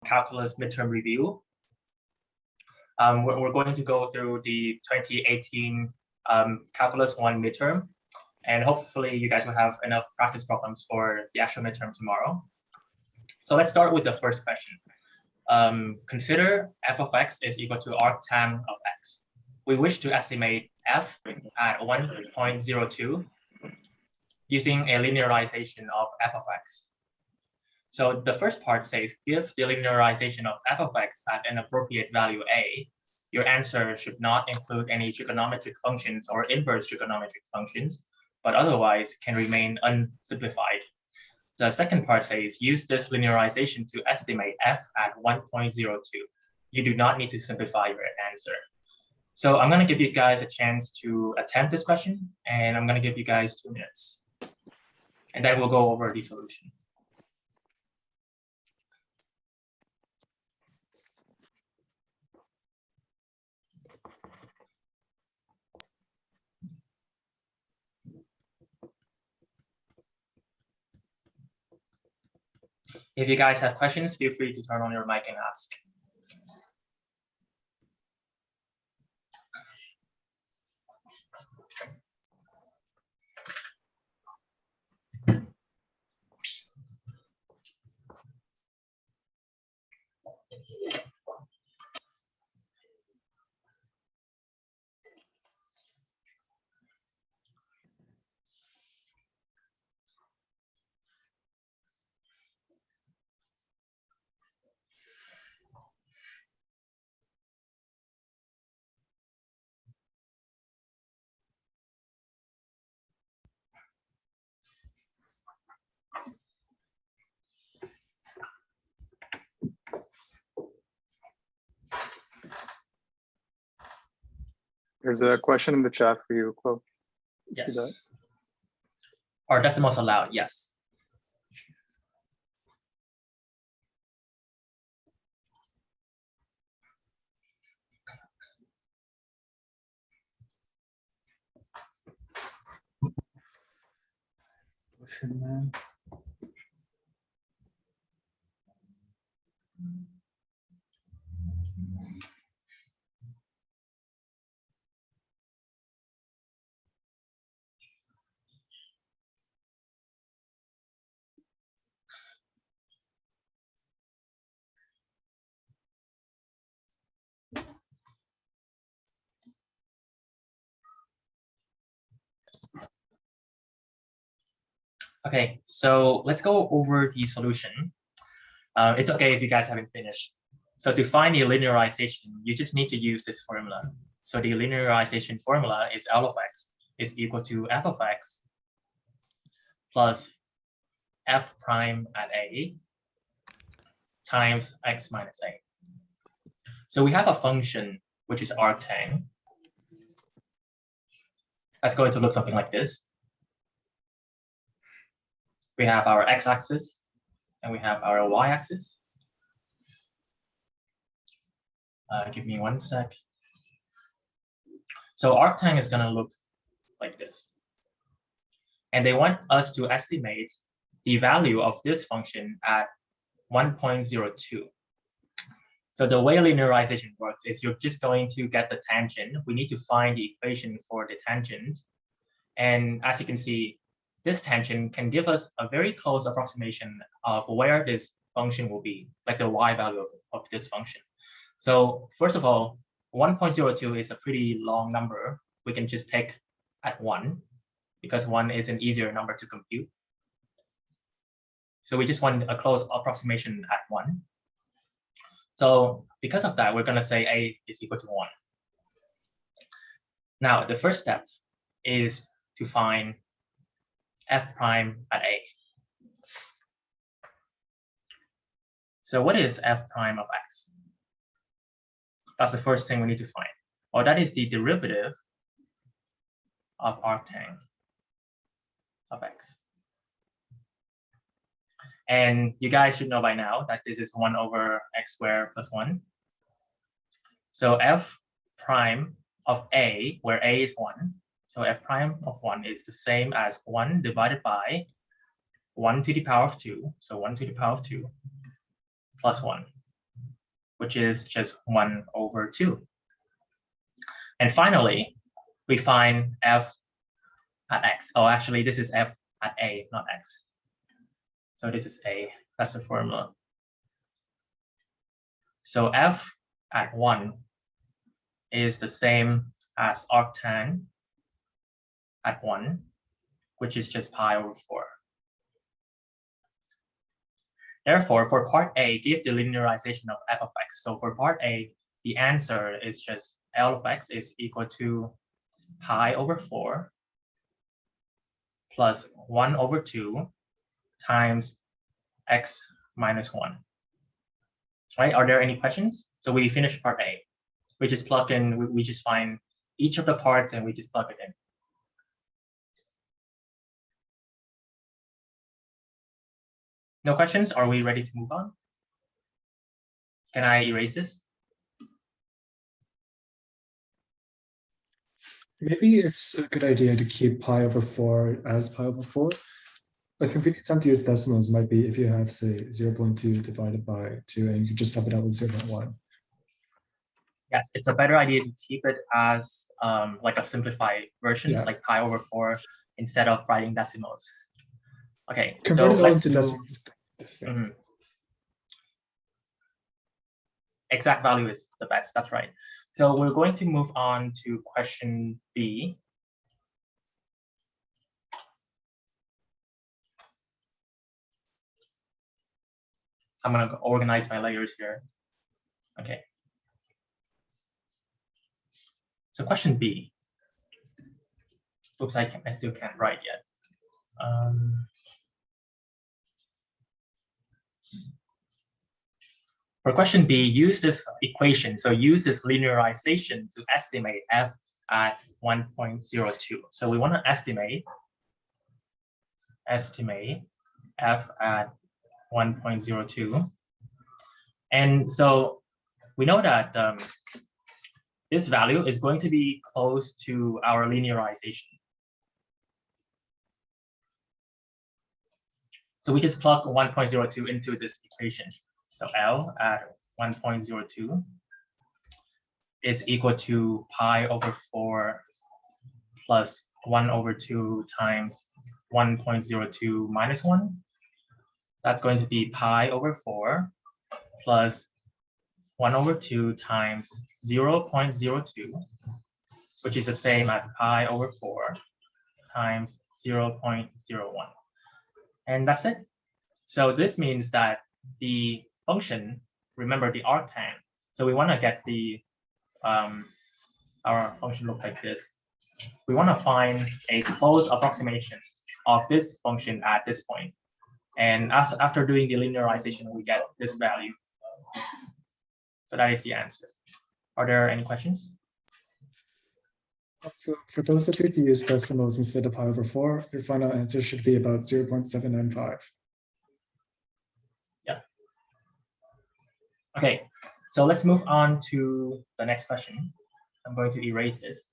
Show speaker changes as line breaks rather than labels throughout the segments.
calculus midterm review. We're going to go through the 2018 calculus 1 midterm, and hopefully you guys will have enough practice problems for the actual midterm tomorrow. So let's start with the first question. Consider f of x is equal to arctan of x. We wish to estimate f at 1.02 using a linearization of f of x. So the first part says, give the linearization of f of x at an appropriate value a. Your answer should not include any trigonometric functions or inverse trigonometric functions, but otherwise can remain unsimplified. The second part says, use this linearization to estimate f at 1.02. You do not need to simplify your answer. So I'm going to give you guys a chance to attempt this question, and I'm going to give you guys 2 minutes. And then we'll go over the solution. If you guys have questions, feel free to turn on your mic and ask.
There's a question in the chat for you, Chloe.
Yes. Are decimals allowed? Yes. Okay, so let's go over the solution. It's okay if you guys haven't finished. So to find the linearization, you just need to use this formula. So the linearization formula is L of x is equal to f of x plus f prime at a times x minus a. So we have a function which is arctan. That's going to look something like this. We have our x-axis and we have our y-axis. Give me 1 sec. So arctan is going to look like this. And they want us to estimate the value of this function at 1.02. So the way linearization works is you're just going to get the tangent. We need to find the equation for the tangent. And as you can see, this tangent can give us a very close approximation of where this function will be, like the y value of this function. So first of all, 1.02 is a pretty long number. We can just take at 1, because 1 is an easier number to compute. So we just want a close approximation at 1. So because of that, we're going to say a is equal to 1. Now, the first step is to find f prime at a. So what is f prime of x? That's the first thing we need to find. Well, that is the derivative of arctan of x. And you guys should know by now that this is 1 over x squared plus 1. So f prime of a, where a is 1, so f prime of 1 is the same as 1 divided by 1 to the power of 2, so 1 to the power of 2, plus 1. which is just 1/2. And finally, we find f at x. Oh, actually, this is f at a, not x. So this is a, that's the formula. So f at 1 is the same as arctan at 1, which is just pi/4. Therefore, for part A, give the linearization of f of x. So for part A, the answer is just L of x is equal to pi/4 plus 1/2 times x minus 1. Right? Are there any questions? So we finished part A. We just plug in, we just find each of the parts and we just plug it in. No questions? Are we ready to move on? Can I erase this?
Maybe it's a good idea to keep pi/4 as pi/4. A convenient time to use decimals might be if you have, say, 0.2 divided by 2, and you just sum it out with 0.1.
Yes, it's a better idea to keep it as like a simplified version, like pi/4, instead of writing decimals. Okay,
convert it all into
do,
decimals.
Exact value is the best, that's right. So we're going to move on to question B. I'm going to organize my layers here. Okay. So question B. Oops, I still can't write yet. For question B, use this equation. So use this linearization to estimate f at 1.02. So we want to estimate f at 1.02. And so we know that this value is going to be close to our linearization. So we just plug 1.02 into this equation. So L at 1.02 is equal to pi/4 plus 1/2 times 1.02 minus 1. That's going to be pi/4 plus 1/2 times 0.02, which is the same as pi/4 times 0.01. And that's it. So this means that the function, remember the arctan. So we want to get the our function look like this. We want to find a close approximation of this function at this point. And after doing the linearization, we get this value. So that is the answer. Are there any questions?
So for those of you who use decimals instead of pi/4, your final answer should be about 0.795.
Yeah. Okay, so let's move on to the next question. I'm going to erase this.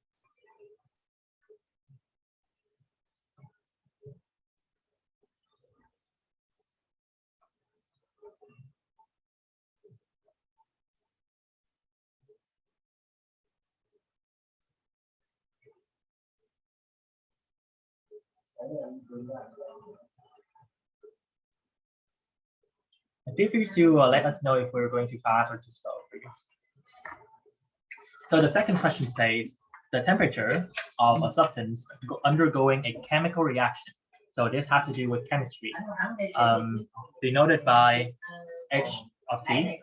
Feel free to let us know if we're going too fast or too slow for you. So the second question says, the temperature of a substance undergoing a chemical reaction. So this has to do with chemistry, denoted by h of t.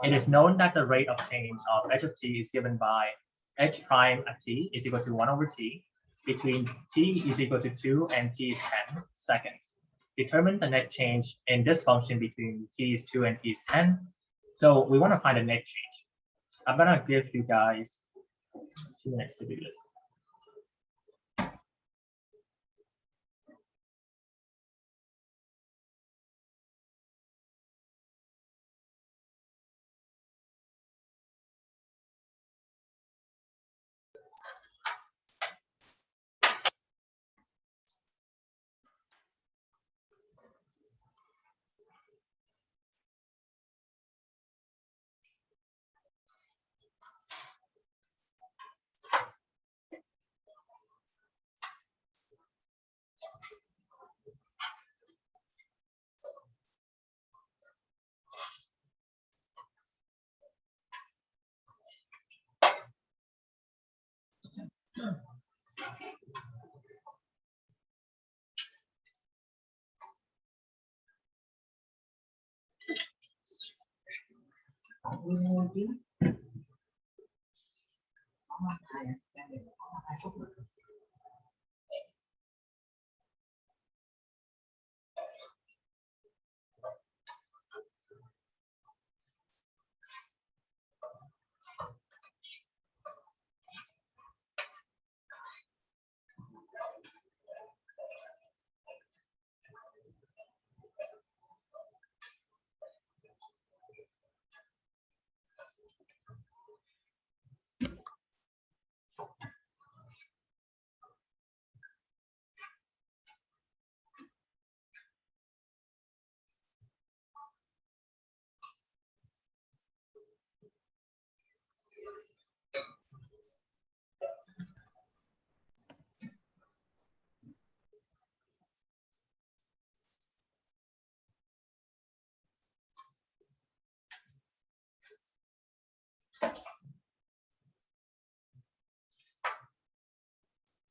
It is known that the rate of change of h of t is given by h prime at t is equal to 1/t between t is equal to 2 and t is 10 seconds. Determine the net change in this function between t is 2 and t is 10. So we want to find a net change. I'm going to give you guys 2 minutes to do this.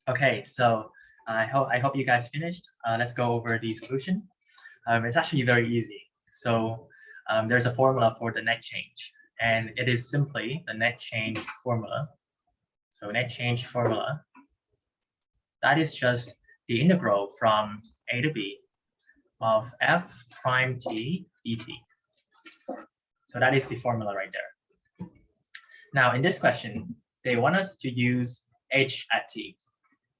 Okay, so I hope you guys finished. Let's go over the solution. It's actually very easy. So there's a formula for the net change, and it is simply the net change formula. So net change formula, that is just the integral from a to b of f prime t dt. So that is the formula right there. Now in this question, they want us to use h at t.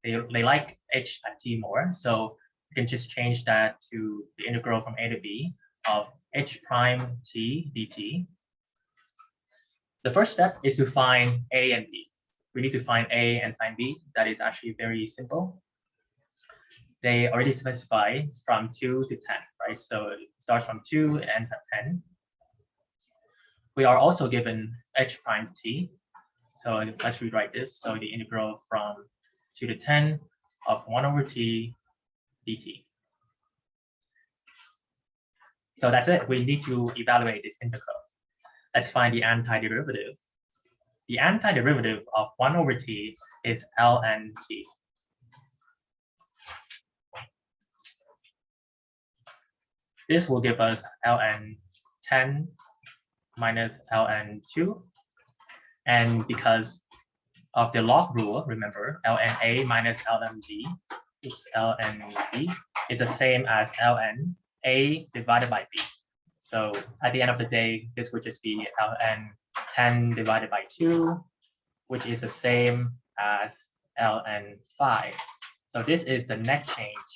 They like h at t more, so you can just change that to the integral from a to b of h prime t dt. The first step is to find a and b. We need to find a and find b. That is actually very simple. They already specify from 2 to 10, right? So it starts from 2, it ends at 10. We are also given h prime t. So let's rewrite this. So the integral from 2 to 10 of 1 over t dt. So that's it. We need to evaluate this integral. Let's find the antiderivative. The antiderivative of 1 over t is ln t. This will give us ln 10 minus ln 2. And because of the log rule, remember, ln a minus ln b, ln b is the same as ln a divided by b. So at the end of the day, this would just be ln 10 divided by 2, which is the same as ln 5. So this is the net change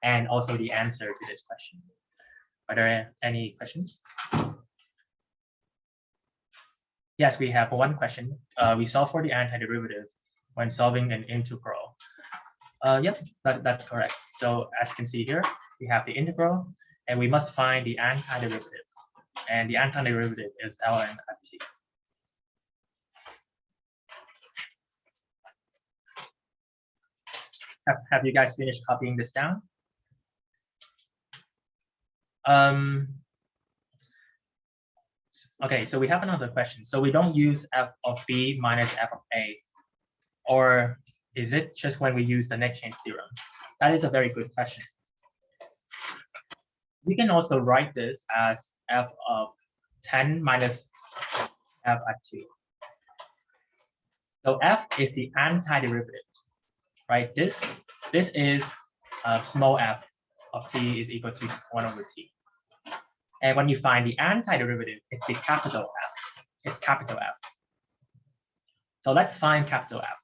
and also the answer to this question. Are there any questions? Yes, we have one question. We solve for the antiderivative when solving an integral. Yep, that's correct. So as you can see here, we have the integral, and we must find the antiderivative. And the antiderivative is ln at t. Have you guys finished copying this down? Okay, so we have another question. So we don't use f of b minus f of a, or is it just when we use the net change theorem? That is a very good question. We can also write this as f of 10 minus f at 2. So f is the antiderivative, right? This is small f of t is equal to 1 over t. And when you find the antiderivative, it's the capital F. It's capital F. So let's find capital F.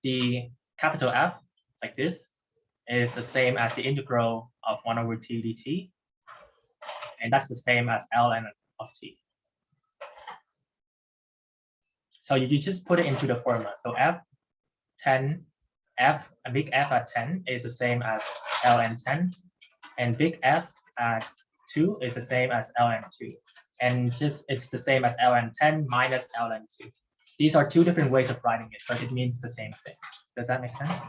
The capital F, like this, is the same as the integral of 1 over t dt. And that's the same as ln of t. So you just put it into the formula. So a big F at 10 is the same as ln 10, and big F at 2 is the same as ln 2. And it's the same as ln 10 minus ln 2. These are two different ways of writing it, but it means the same thing. Does that make sense?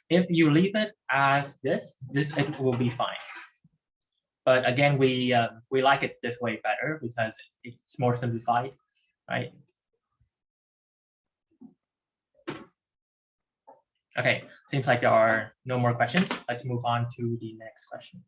If you leave it as this it will be fine. But again, we like it this way better because it's more simplified, right? Okay, seems like there are no more questions. Let's move on to the next question.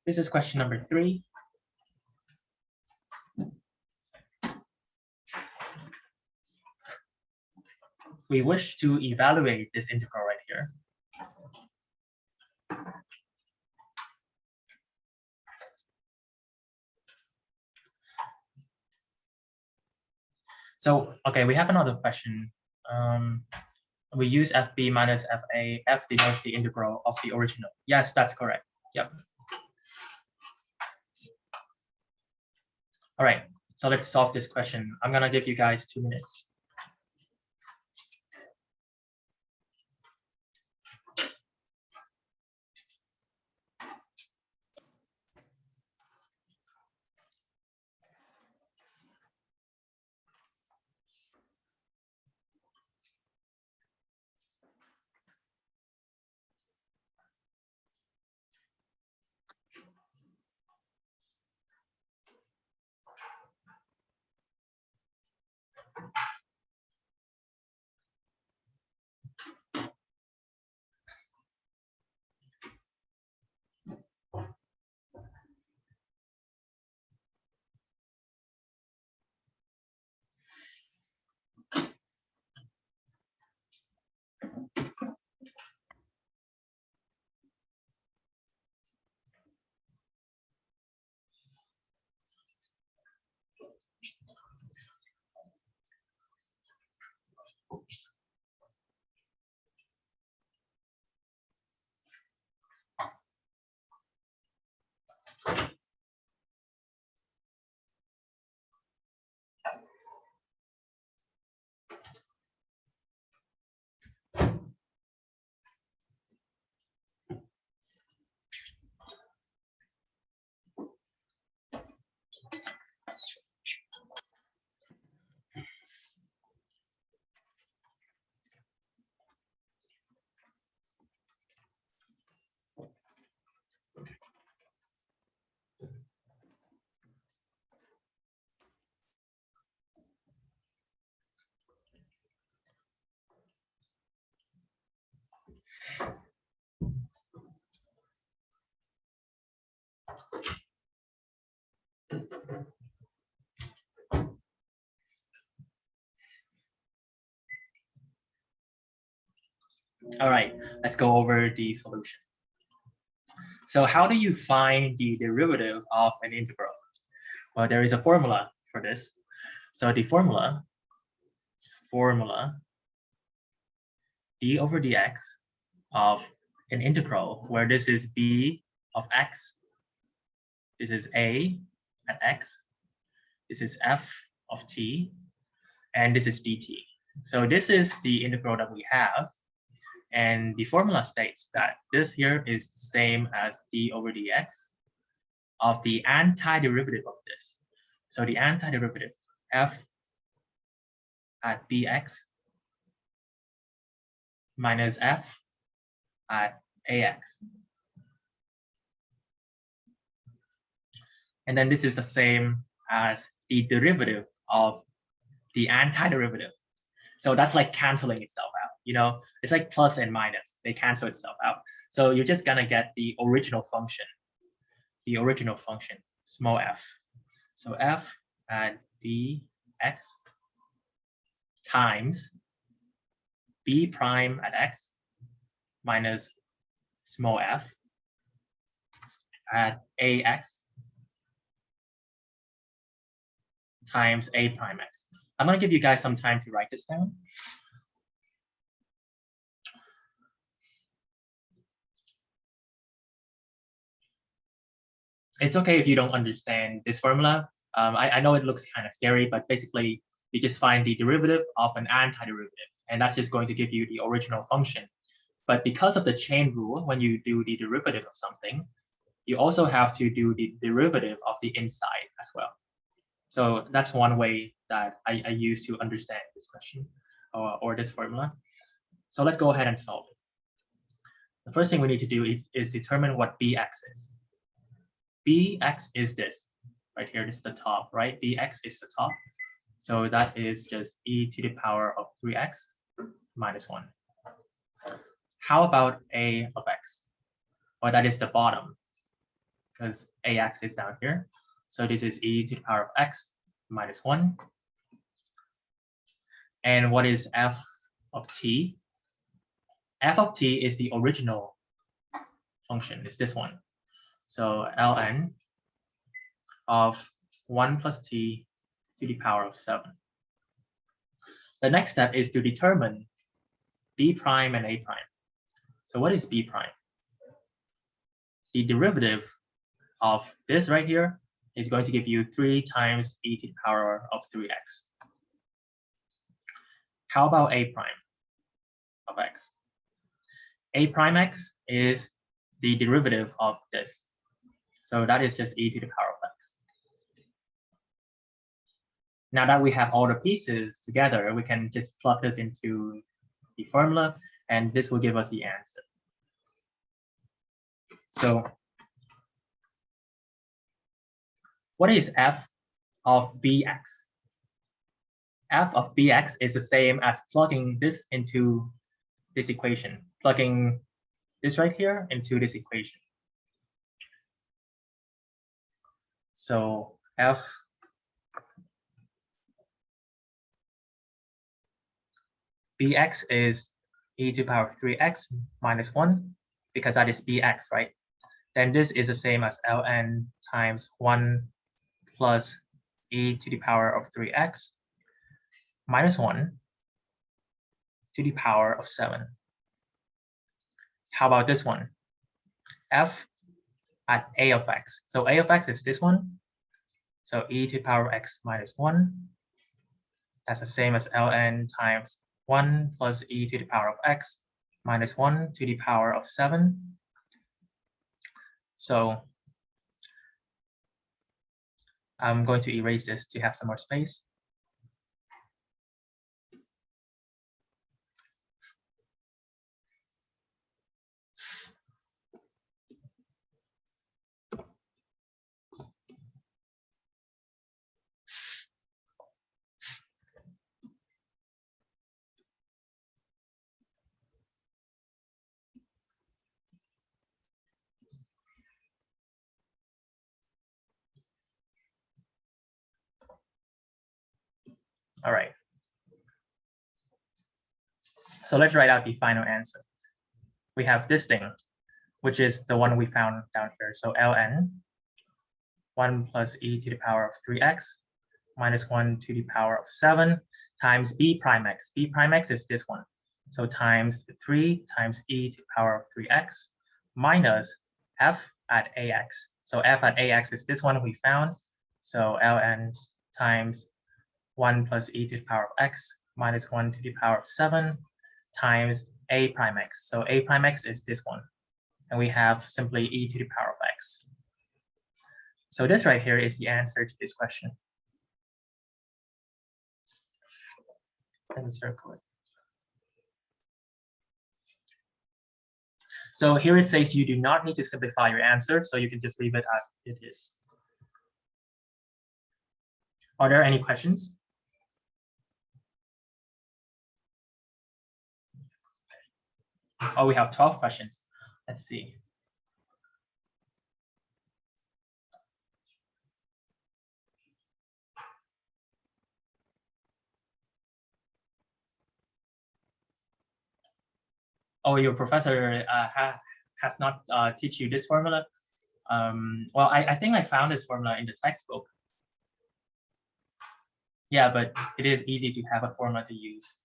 This is question number 3. We wish to evaluate this integral right here. So, okay, we have another question. We use FB minus FA. F denotes the integral of the original. Yes, that's correct. Yep. All right, so let's solve this question. I'm gonna give you guys 2 minutes. All right, let's go over the solution. So how do you find the derivative of an integral? Well, there is a formula for this. So the formula is d over dx of an integral where this is b of x, this is a at x, this is f of t, and this is dt. So this is the integral that we have. And the formula states that this here is the same as d over dx of the antiderivative of this. So the antiderivative f at bx minus f at ax. And then this is the same as the derivative of the antiderivative. So that's like canceling itself out, you know, it's like plus and minus, they cancel itself out. So you're just gonna get the original function, small f. So f at bx times b prime at x minus small f at ax times a prime x. I'm going to give you guys some time to write this down. It's okay if you don't understand this formula. I know it looks kind of scary, but basically you just find the derivative of an antiderivative, and that's just going to give you the original function. But because of the chain rule, when you do the derivative of something, you also have to do the derivative of the inside as well. So that's one way that I use to understand this question or this formula. So let's go ahead and solve it. the first thing we need to do is determine what bx is. Bx is this, right here, this is the top, right? Bx is the top. So that is just e to the power of 3x minus 1. How about a of x? Well, that is the bottom, because ax is down here. So this is e to the power of x minus 1. And what is f of t? F of t is the original function, it's this one. So ln of 1 plus t to the power of 7. The next step is to determine b prime and a prime. So what is b prime? The derivative of this right here is going to give you 3 times e to the power of 3x. How about a prime of x? A prime x is the derivative of this. So that is just e to the power of x. Now that we have all the pieces together, we can just plug this into the formula, and this will give us the answer. So what is f of bx? F of bx is the same as plugging this into this equation, plugging this right here into this equation. So f bx is e to the power of 3x minus 1, because that is bx, right? Then this is the same as ln times 1 plus e to the power of 3x minus 1 to the power of 7. How about this one? F at a of x. So a of x is this one. So e to the power of x minus 1. That's the same as ln times 1 plus e to the power of x minus 1 to the power of 7. So I'm going to erase this to have some more space. All right. So let's write out the final answer. We have this thing, which is the one we found down here. So ln 1 plus e to the power of 3x minus 1 to the power of 7 times b prime x. B prime x is this one. So times 3 times e to the power of 3x minus f at ax. So f at ax is this one we found. So ln times 1 plus e to the power of x minus 1 to the power of 7 times a prime x. So a prime x is this one. And we have simply e to the power of x. So this right here is the answer to this question. And circle it. So here it says you do not need to simplify your answer, so you can just leave it as it is. Are there any questions? Oh, we have 12 questions. Let's see. Oh, your professor has not teach you this formula? Well, I think I found this formula in the textbook. Yeah, but it is easy to have a formula to use.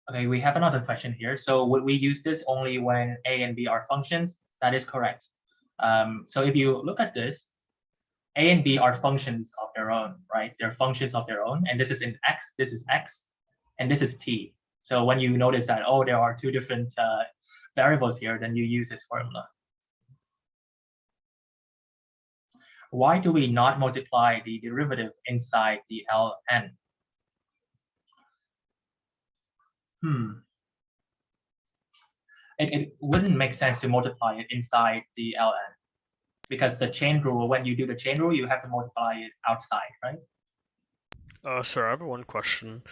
Okay, we have another question here. So would we use this only when a and b are functions? That is correct. So if you look at this, a and b are functions of their own, right? They're functions of their own. And this is in x, this is x, and this is t. So when you notice that, oh, there are two different variables here, then you use this formula. Why do we not multiply the derivative inside the ln? It wouldn't make sense to multiply it inside the ln, because the chain rule, when you do the chain rule, you have to multiply it outside, right?
Sorry, I have one question.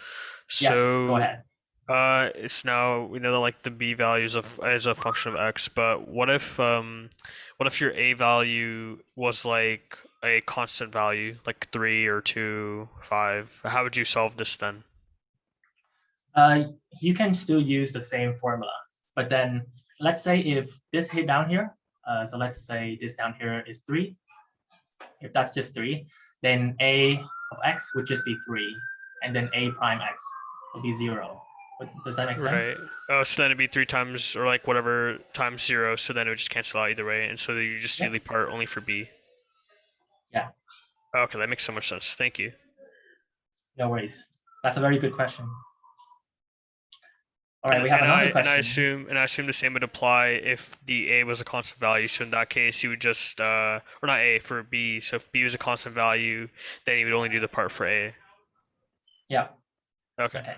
Yes,
So,
go ahead.
it's now we know that like the b values of as a function of x, but what if your a value was like a constant value, like 3 or 2, 5? How would you solve this then?
You can still use the same formula, but then let's say if this hit down here, so let's say this down here is 3. If that's just 3, then a of x would just be 3, and then a prime x will be 0. Does that make sense?
Right. Oh, so then it'd be 3 times, or like whatever, times 0, so then it would just cancel out either way, and so you just do the part only for b.
Yeah.
Okay, that makes so much sense. Thank you.
No worries. That's a very good question. All right, we have another question.
And I assume the same would apply if the a was a constant value. So in that case, you would just, or not a, for b. So if b was a constant value, then you would only do the part for a.
Yeah.
Okay.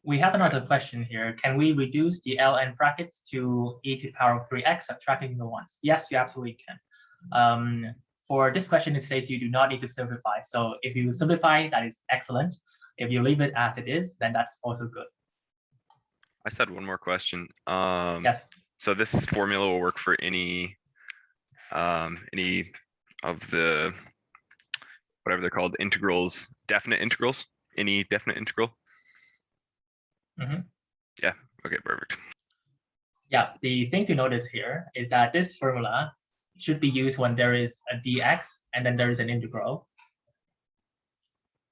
We have another question here. Can we reduce the ln brackets to e to the power of 3x, subtracting the ones? Yes, you absolutely can. For this question, it says you do not need to simplify. So if you simplify, that is excellent. If you leave it as it is, then that's also good.
I just had one more question.
Yes.
So this formula will work for any of the, whatever they're called, integrals, definite integrals, any definite integral. Yeah, okay, perfect.
Yeah, the thing to notice here is that this formula should be used when there is a dx and then there is an integral,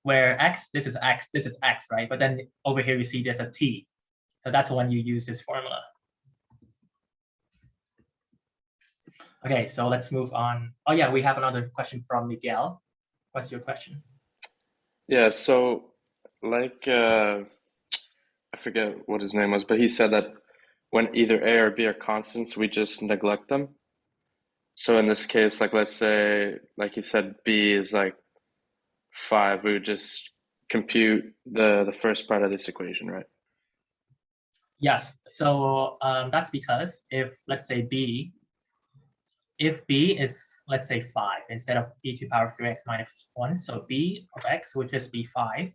where x, this is x, right? But then over here you see there's a t. So that's when you use this formula. Okay, so let's move on. Oh yeah, we have another question from Miguel. What's your question?
Yeah, so like I forget what his name was, but he said that when either a or b are constants, we just neglect them. So in this case, like let's say, like he said, b is like 5, we would just compute the first part of this equation, right?
Yes, so that's because if, let's say if b is, let's say 5 instead of e to the power of 3x minus 1, so b of x would just be 5,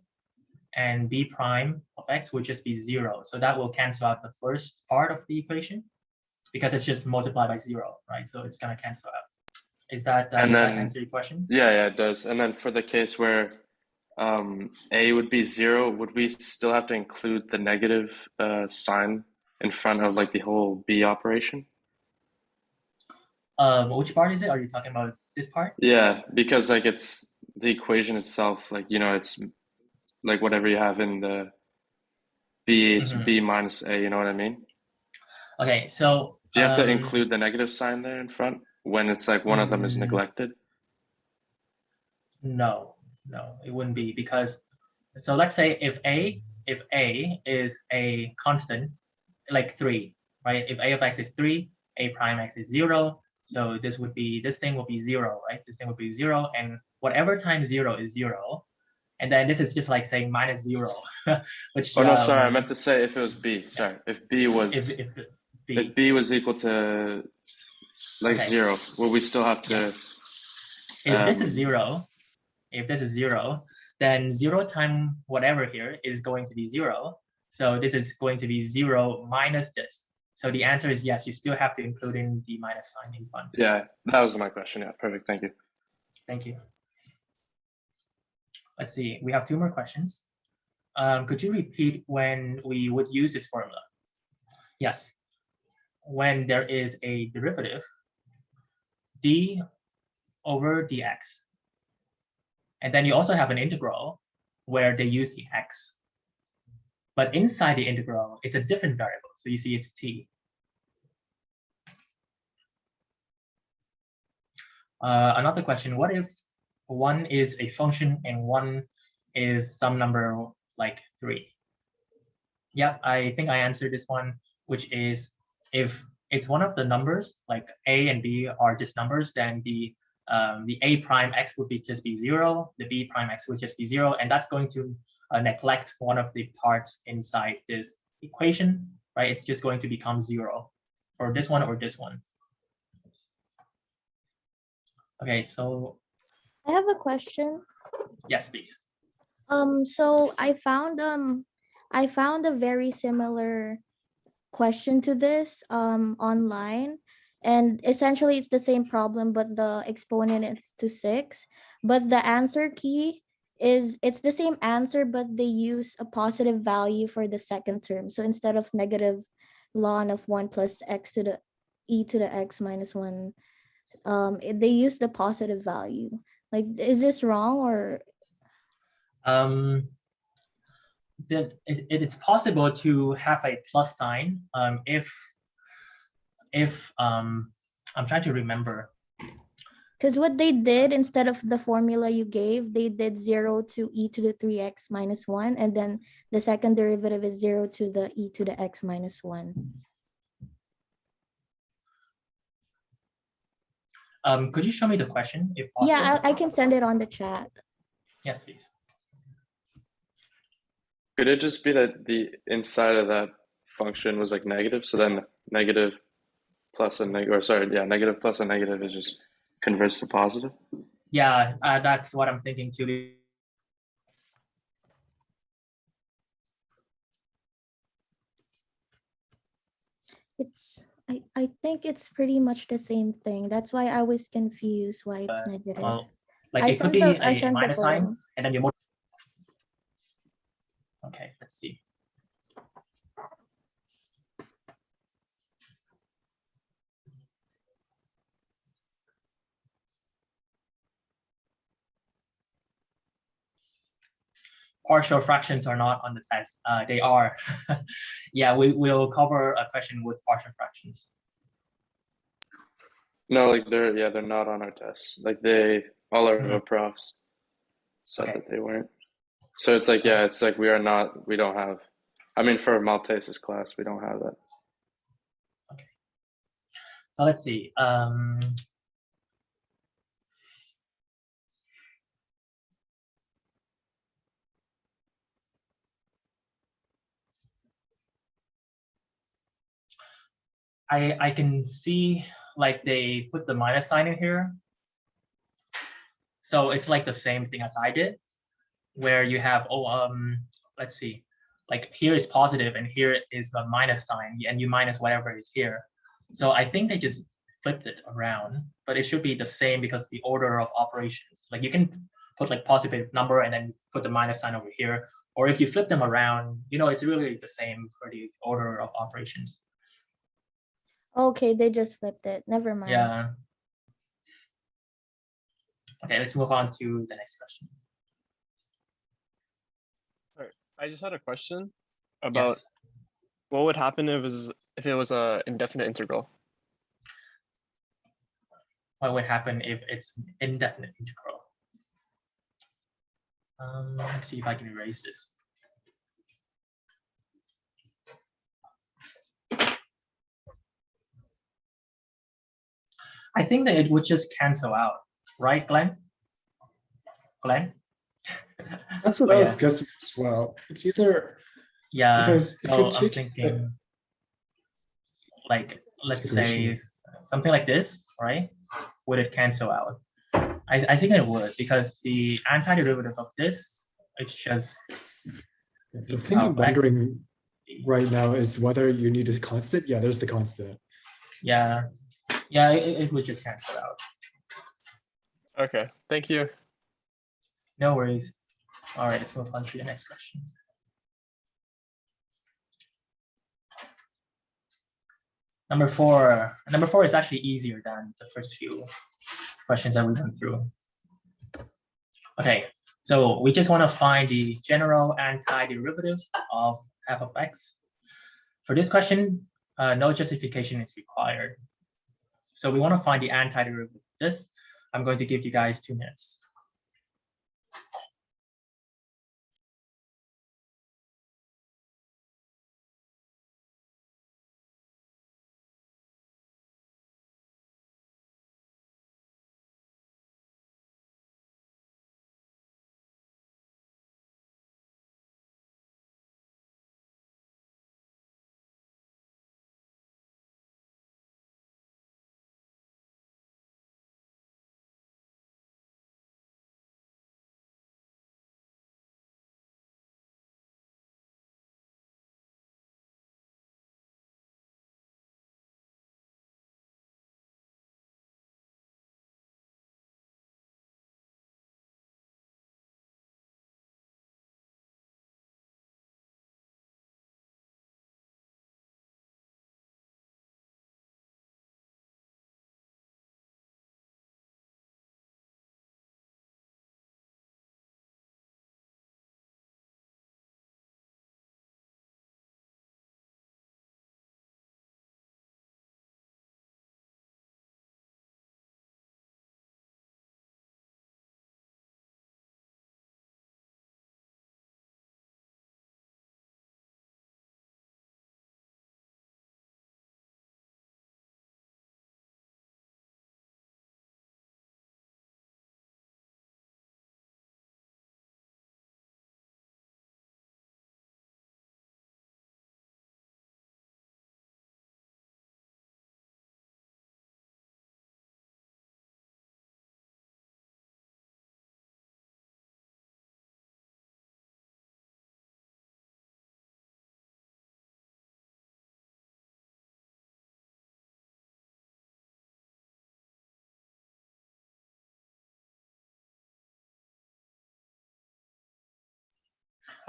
and b prime of x would just be 0. So that will cancel out the first part of the equation because it's just multiplied by 0, right? So it's going to cancel out. Is that, does that answer your question?
Yeah, it does. And then for the case where a would be 0, would we still have to include the negative sign in front of like the whole b operation?
Which part is it? Are you talking about this part?
Yeah, because like it's the equation itself, like, you know, it's like whatever you have in the b, it's b minus a, you know what I mean?
Okay, so
do you have to include the negative sign there in front when it's like one of them is neglected?
No, it wouldn't be, because, so let's say if a is a constant, like 3, right? If a of x is 3, a prime x is 0. So this thing will be 0, right? This thing would be 0, and whatever times 0 is 0. And then this is just like saying minus 0, which.
Oh no, sorry, I meant to say if it was b. Sorry, if b was if b was equal to like 0, will we still have to?
If this is 0, then 0 times whatever here is going to be 0. So this is going to be 0 minus this. So the answer is yes, you still have to include in the minus sign in front.
Yeah, that was my question. Yeah, perfect. Thank you.
Thank you. Let's see, we have 2 more questions. Could you repeat when we would use this formula? Yes, when there is a derivative, d over dx. And then you also have an integral where they use the x. But inside the integral, it's a different variable. So you see it's t. Another question, what if 1 is a function and 1 is some number like 3? Yeah, I think I answered this one, which is if it's one of the numbers, like a and b are just numbers, then the a prime x would just be 0, the b prime x would just be 0, and that's going to neglect one of the parts inside this equation, right, it's just going to become 0 for this one or this one. Okay, so
I have a question.
yes, please.
So I found a very similar question to this online, and essentially it's the same problem, but the exponent is to 6, but the answer key it's the same answer, but they use a positive value for the second term. So instead of negative ln of 1 plus x to the e to the x minus 1, they use the positive value. Like, is this wrong, or
It's possible to have a plus sign if I'm trying to remember.
because what they did, instead of the formula you gave, they did 0 to e to the 3x minus 1, and then the second derivative is 0 to the e to the x minus 1.
Could you show me the question if possible?
Yeah, I can send it on the chat.
Yes, please.
Could it just be that the inside of that function was like negative, so then negative plus a negative, or sorry, yeah, negative plus a negative is just converts to positive?
Yeah, that's what I'm thinking too.
I think it's pretty much the same thing. That's why I was confused why it's negative.
Well, like
I
it could
sent
be
I
a
sent the
minus sign,
photo.
and then you multiply. Okay, let's see. Partial fractions are not on the test. They are. Yeah, we will cover a question with partial fractions.
No, like they're not on our tests. Like all our profs said that they weren't. So it's like, yeah, it's like we don't have, I mean, for Maltese's class, we don't have that.
Okay. So let's see. I can see like they put the minus sign in here. So it's like the same thing as I did, where you have, let's see, like here is positive and here is the minus sign, and you minus whatever is here. So I think they just flipped it around, but it should be the same because the order of operations, like you can put like positive number and then put the minus sign over here. Or if you flip them around, it's really the same for the order of operations.
Okay, they just flipped it. Never mind.
Yeah. Okay, let's move on to the next question.
All right. I just had a question about
Yes.
what would happen if it was a indefinite integral.
What would happen if it's an indefinite integral? Let's see if I can erase this. I think that it would just cancel out, right, Glenn? Glenn?
That's what I was guessing as well. It's either because if
so
you're
I'm
taking
thinking like, let's say something like this, right? Would it cancel out? I think it would, because the antiderivative of this, it's just
the thing I'm wondering right now is whether you need a constant. Yeah, there's the constant.
Yeah, it would just cancel out.
Okay, thank you.
No worries. All right, let's move on to the next question. Number four is actually easier than the first few questions that we went through. Okay, so we just want to find the general antiderivative of f of x. For this question, no justification is required. So we want to find the antiderivative of this. I'm going to give you guys 2 minutes.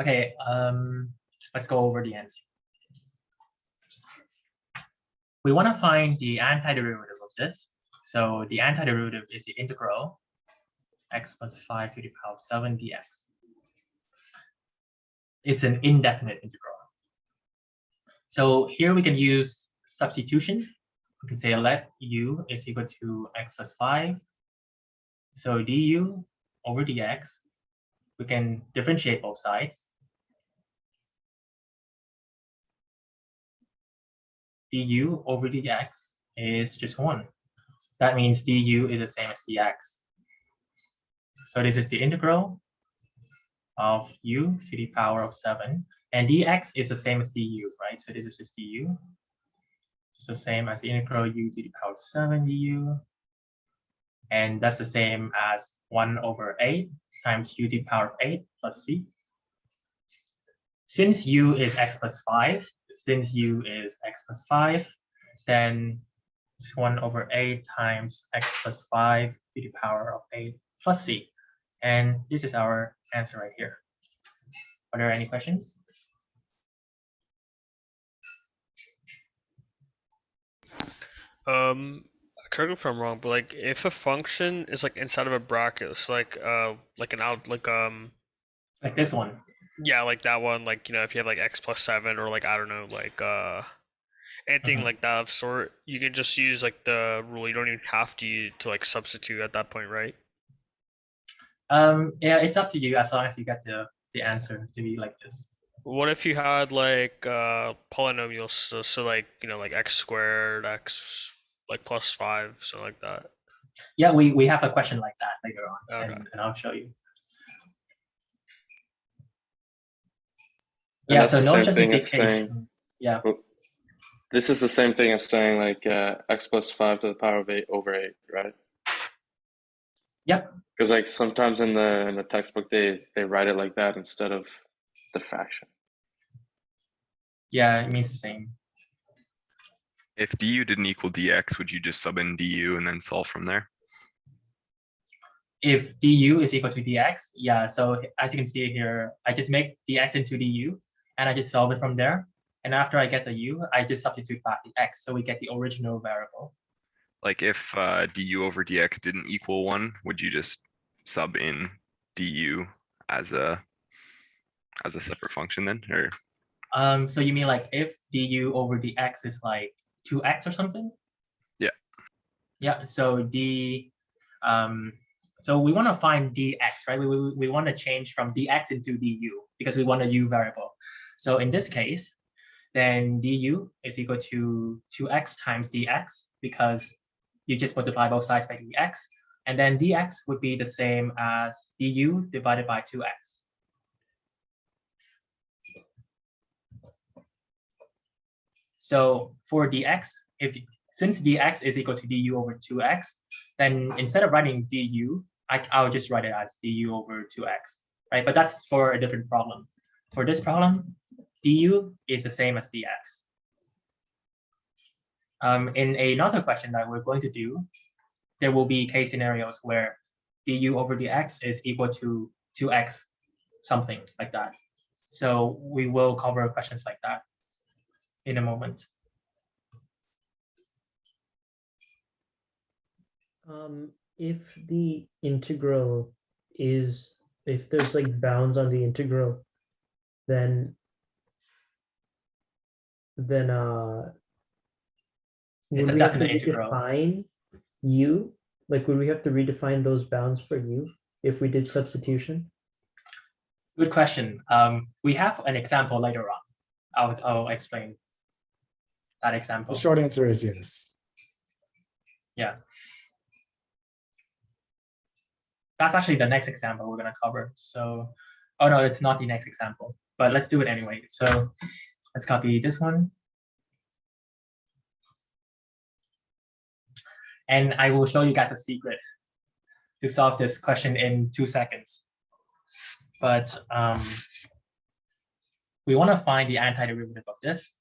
Okay, let's go over the answer. We want to find the antiderivative of this. So the antiderivative is the integral x plus 5 to the power of 7 dx. It's an indefinite integral. So here we can use substitution. We can say let u is equal to x plus 5. So du over dx, we can differentiate both sides. Du over dx is just 1. That means du is the same as dx. So this is the integral of u to the power of 7. And dx is the same as du, right? So this is just du. It's the same as the integral u to the power of 7 du. And that's the same as 1 over 8 times u to the power of 8 plus c. Since u is x plus 5, then it's 1 over 8 times x plus 5 to the power of 8 plus c. And this is our answer right here. Are there any questions?
Correct me if I'm wrong, but like if a function is like inside of a bracket, it's like
Like this one.
yeah, like that one, like if you have like x plus 7 or like I don't know, like anything like that of sort, you can just use like the rule. You don't even have to like substitute at that point, right?
Yeah, it's up to you as long as you get the answer to be like this.
What if you had like polynomials, so like like x squared, x like plus 5, something like that?
Yeah, we have a question like that later on,
Okay.
and I'll show you.
And
Yeah,
that's
so
the
no
same thing as
justification.
saying,
Yeah.
this is the same thing as saying like x plus 5 to the power of 8 over 8, right?
Yep.
Because like sometimes in the textbook they write it like that instead of the fraction.
Yeah, it means the same.
If du didn't equal dx, would you just sub in du and then solve from there?
If du is equal to dx, yeah, so as you can see here, I just make dx into du, and I just solve it from there. And after I get the u, I just substitute back the x, so we get the original variable.
Like if du over dx didn't equal 1, would you just sub in du as a separate function then, or?
So you mean like if du over dx is like 2x or something?
Yeah.
Yeah, so so we want to find dx, right? We want to change from dx into du because we want a u variable. So in this case, then du is equal to 2x times dx because you just multiply both sides by dx. And then dx would be the same as du divided by 2x. So for dx, since dx is equal to du over 2x, then instead of writing du, I'll just write it as du over 2x, right? But that's for a different problem. For this problem, du is the same as dx. In another question that we're going to do, there will be case scenarios where du over dx is equal to 2x, something like that. So we will cover questions like that in a moment.
If the integral is, if there's like bounds on the integral, then
It's
would
a
we have to
definite integral.
redefine u? Like, would we have to redefine those bounds for u if we did substitution?
Good question. We have an example later on. I'll explain that example.
The short answer is yes.
Yeah. That's actually the next example we're going to cover. So, oh no, it's not the next example, but let's do it anyway. So let's copy this one. And I will show you guys a secret to solve this question in 2 seconds. But we want to find the antiderivative of this.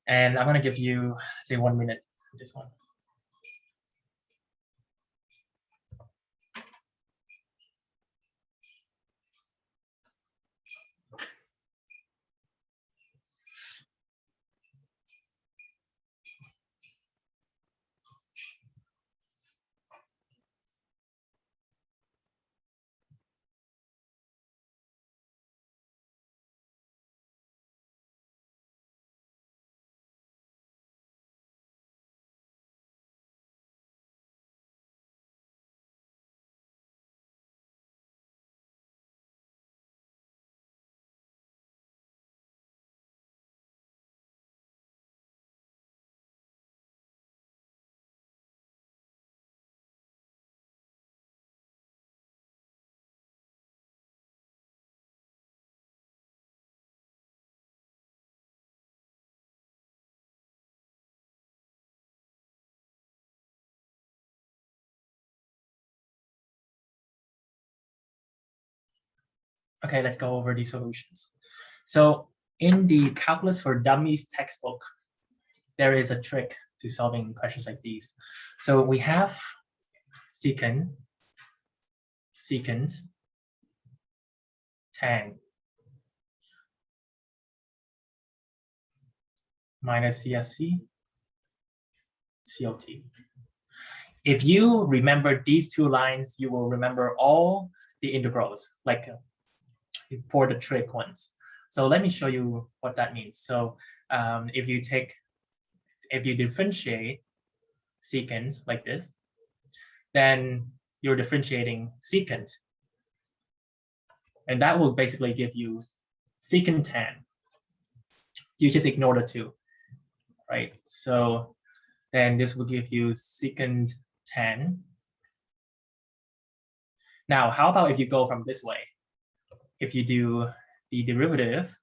And I'm going to give you, say, 1 minute for this one. Okay, let's go over the solutions. So in the Calculus for Dummies textbook, there is a trick to solving questions like these. So we have secant tan minus CSC COT. If you remember these two lines, you will remember all the integrals, like for the trig ones. So let me show you what that means. So if you differentiate secant like this, then you're differentiating secant. And that will basically give you secant tan. You just ignore the two, right? So then this will give you secant tan. Now, how about if you go from this way? If you do the derivative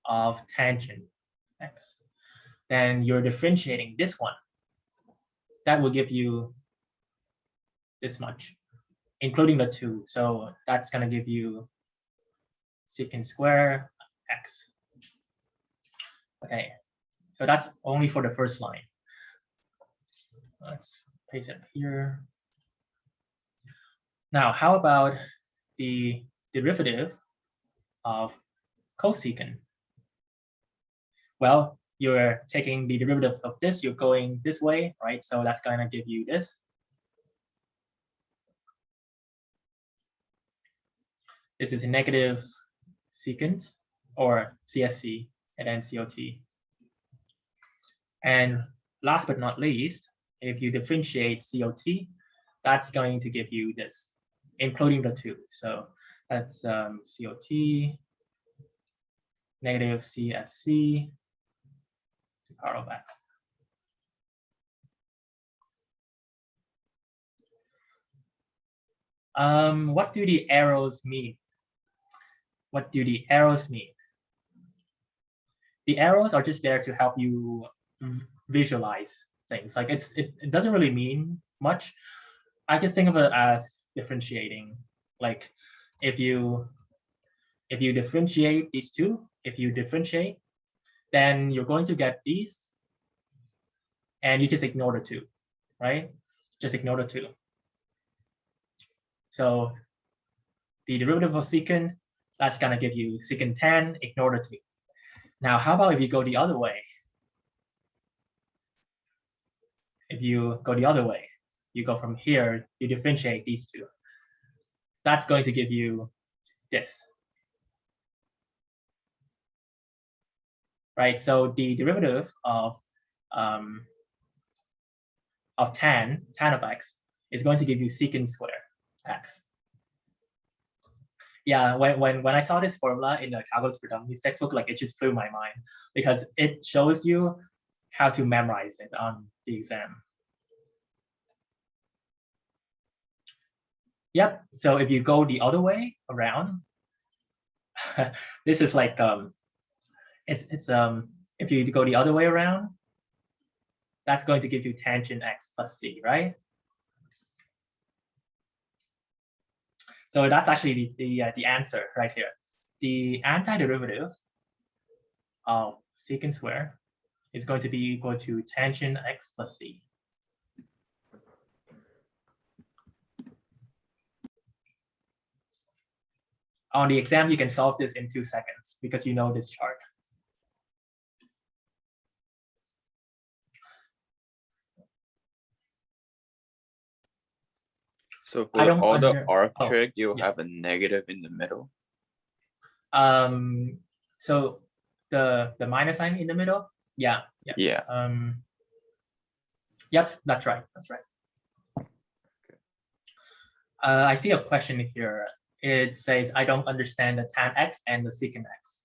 of tangent x, then you're differentiating this one. That will give you this much, including the 2. So that's going to give you secant square x. Okay, so that's only for the first line. Let's paste it here. Now, how about the derivative of cosecant? Well, you're taking the derivative of this, you're going this way, right? So that's going to give you this. This is a negative secant, or CSC, and then COT. And last but not least, if you differentiate COT, that's going to give you this, including the 2. So that's COT, negative CSC to the power of x. What do the arrows mean? What do the arrows mean? The arrows are just there to help you visualize things. Like it doesn't really mean much. I just think of it as differentiating. Like if you differentiate these two, then you're going to get these, and you just ignore the 2, right? Just ignore the 2. So the derivative of secant, that's gonna give you secant tan, ignore the 2. Now, how about if you go the other way? If you go the other way, you go from here, you differentiate these 2. That's going to give you this. Right, so the derivative of tan of x is going to give you secant square x. Yeah, when I saw this formula in the Calculus for Dummies textbook, like it just blew my mind, because it shows you how to memorize it on the exam. Yep, so if you go the other way around, this is like if you go the other way around, that's going to give you tangent x plus c, right? So that's actually the answer right here. The antiderivative of secant square is going to be equal to tangent x plus c. On the exam, you can solve this in 2 seconds because you know this chart.
So for all the arc trig, you'll have a negative in the middle.
So the minus sign in the middle, yeah. Yep, that's right. Okay. I see a question here. It says, I don't understand the tan x and the secant x.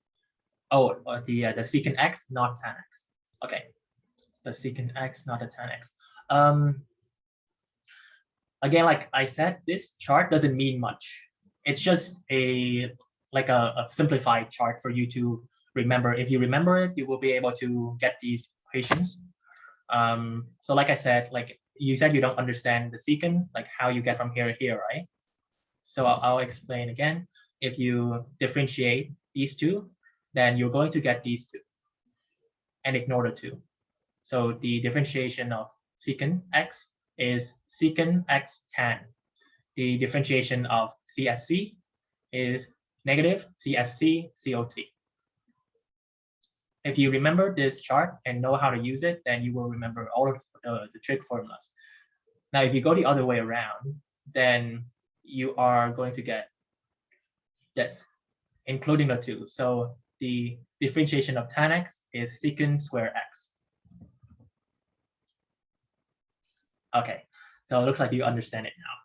Oh, the secant x, not tan x. Okay, the secant x, not the tan x. Again, like I said, this chart doesn't mean much. It's just a simplified chart for you to remember. If you remember it, you will be able to get these equations. So like I said, like you said, you don't understand the secant, like how you get from here to here, right? So I'll explain again. if you differentiate these two, then you're going to get these two and ignore the two. So the differentiation of secant x is secant x tan. The differentiation of CSC is negative CSC COT. If you remember this chart and know how to use it, then you will remember all of the trig formulas. Now, if you go the other way around, then you are going to get this, including the two. So the differentiation of tan x is secant square x. Okay, so it looks like you understand it now.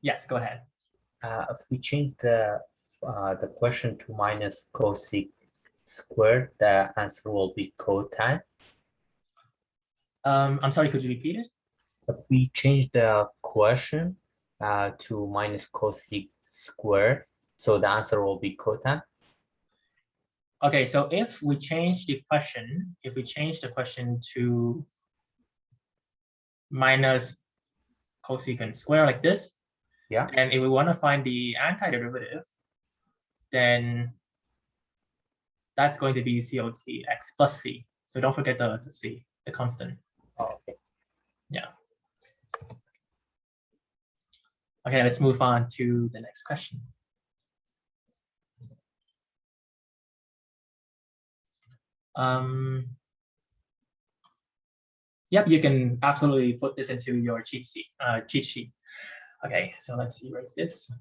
Yes, go ahead.
If we change the question to minus cosec squared, the answer will be cotan.
I'm sorry, could you repeat it?
If we change the question to minus cosec squared, so the answer will be cotan.
Okay, so if we change the question, to minus cosecant square like this,
yeah,
and if we want to find the antiderivative, then that's going to be COT x plus c. So don't forget the c, the constant.
Oh, okay.
Yeah. Okay, let's move on to the next question. Yep, you can absolutely put this into your cheat sheet. Okay, so let's see, where's this?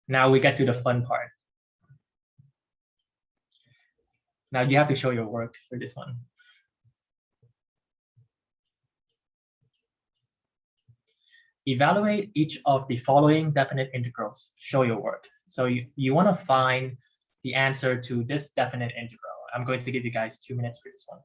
Now we get to the fun part. Now you have to show your work for this one. Evaluate each of the following definite integrals. Show your work. So you want to find the answer to this definite integral. I'm going to give you guys 2 minutes for this one.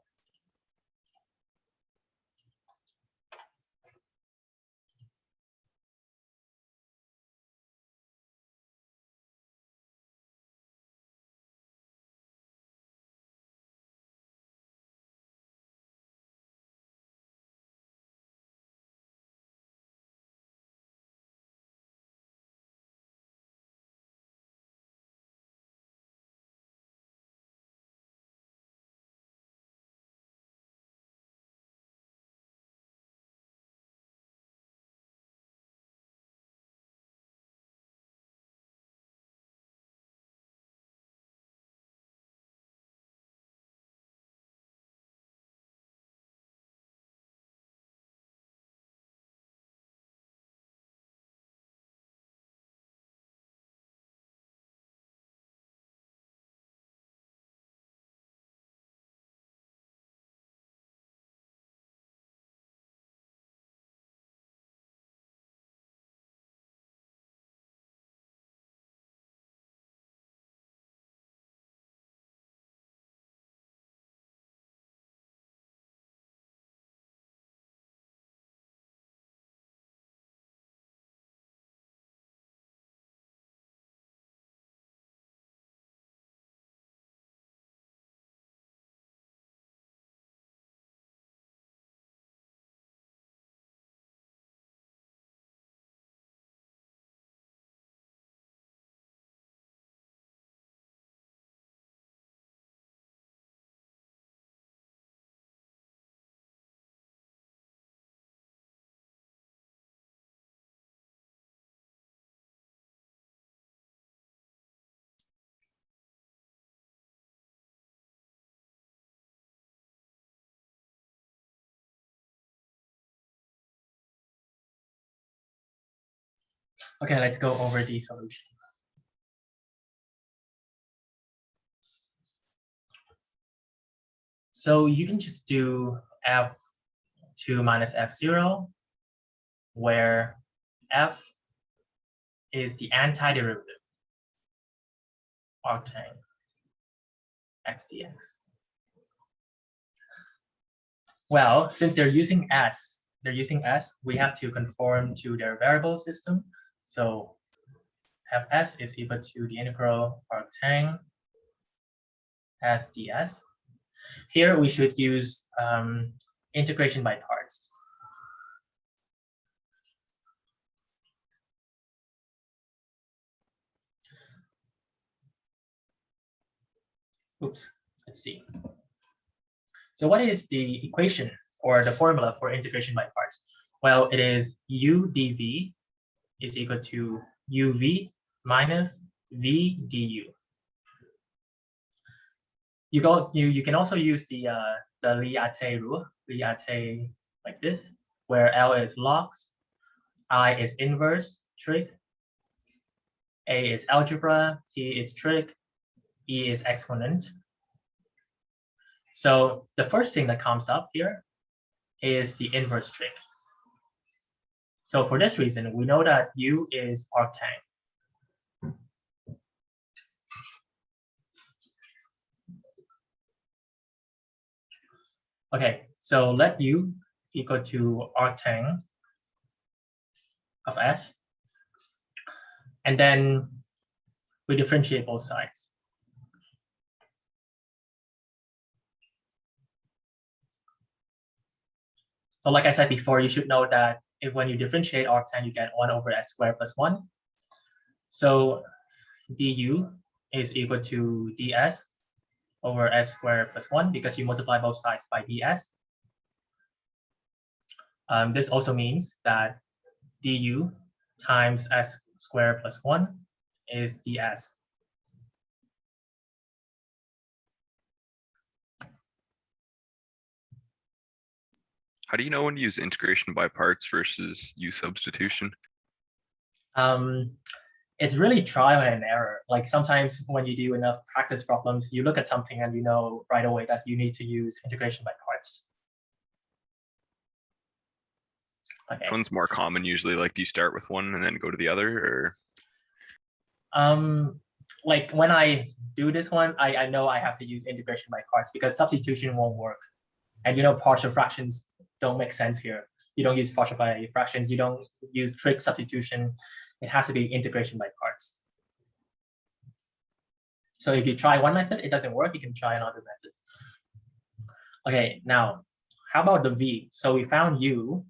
Okay, let's go over the solution. So you can just do f2 minus f0, where f is the antiderivative arctan x dx. Well, since they're using s, we have to conform to their variable system. So fs is equal to the integral arctan s ds. Here we should use integration by parts. Oops, let's see. So what is the equation or the formula for integration by parts? Well, it is u dv is equal to uv minus v du. You can also use the Linearization rule, Linearization like this, where L is logs, I is inverse trig, A is algebra, T is trig, E is exponent. So the first thing that comes up here is the inverse trig. So for this reason, we know that U is arctang. Okay, so let U equal to arctang of S. And then we differentiate both sides. So like I said before, you should know that if when you differentiate arctang, you get 1 over s squared plus 1. So du is equal to ds over s squared plus 1 because you multiply both sides by ds. This also means that du times s squared plus 1 is ds.
How do you know when to use integration by parts versus use substitution?
It's really trial and error. Like sometimes when you do enough practice problems, you look at something and you know right away that you need to use integration by parts. Okay.
Which one's more common usually? Like, do you start with one and then go to the other, or?
Like when I do this one, I know I have to use integration by parts because substitution won't work. And you know, partial fractions don't make sense here. You don't use partial by fractions. You don't use trig substitution. It has to be integration by parts. So if you try one method, it doesn't work, you can try another method. Okay, now, how about the v? So we found u.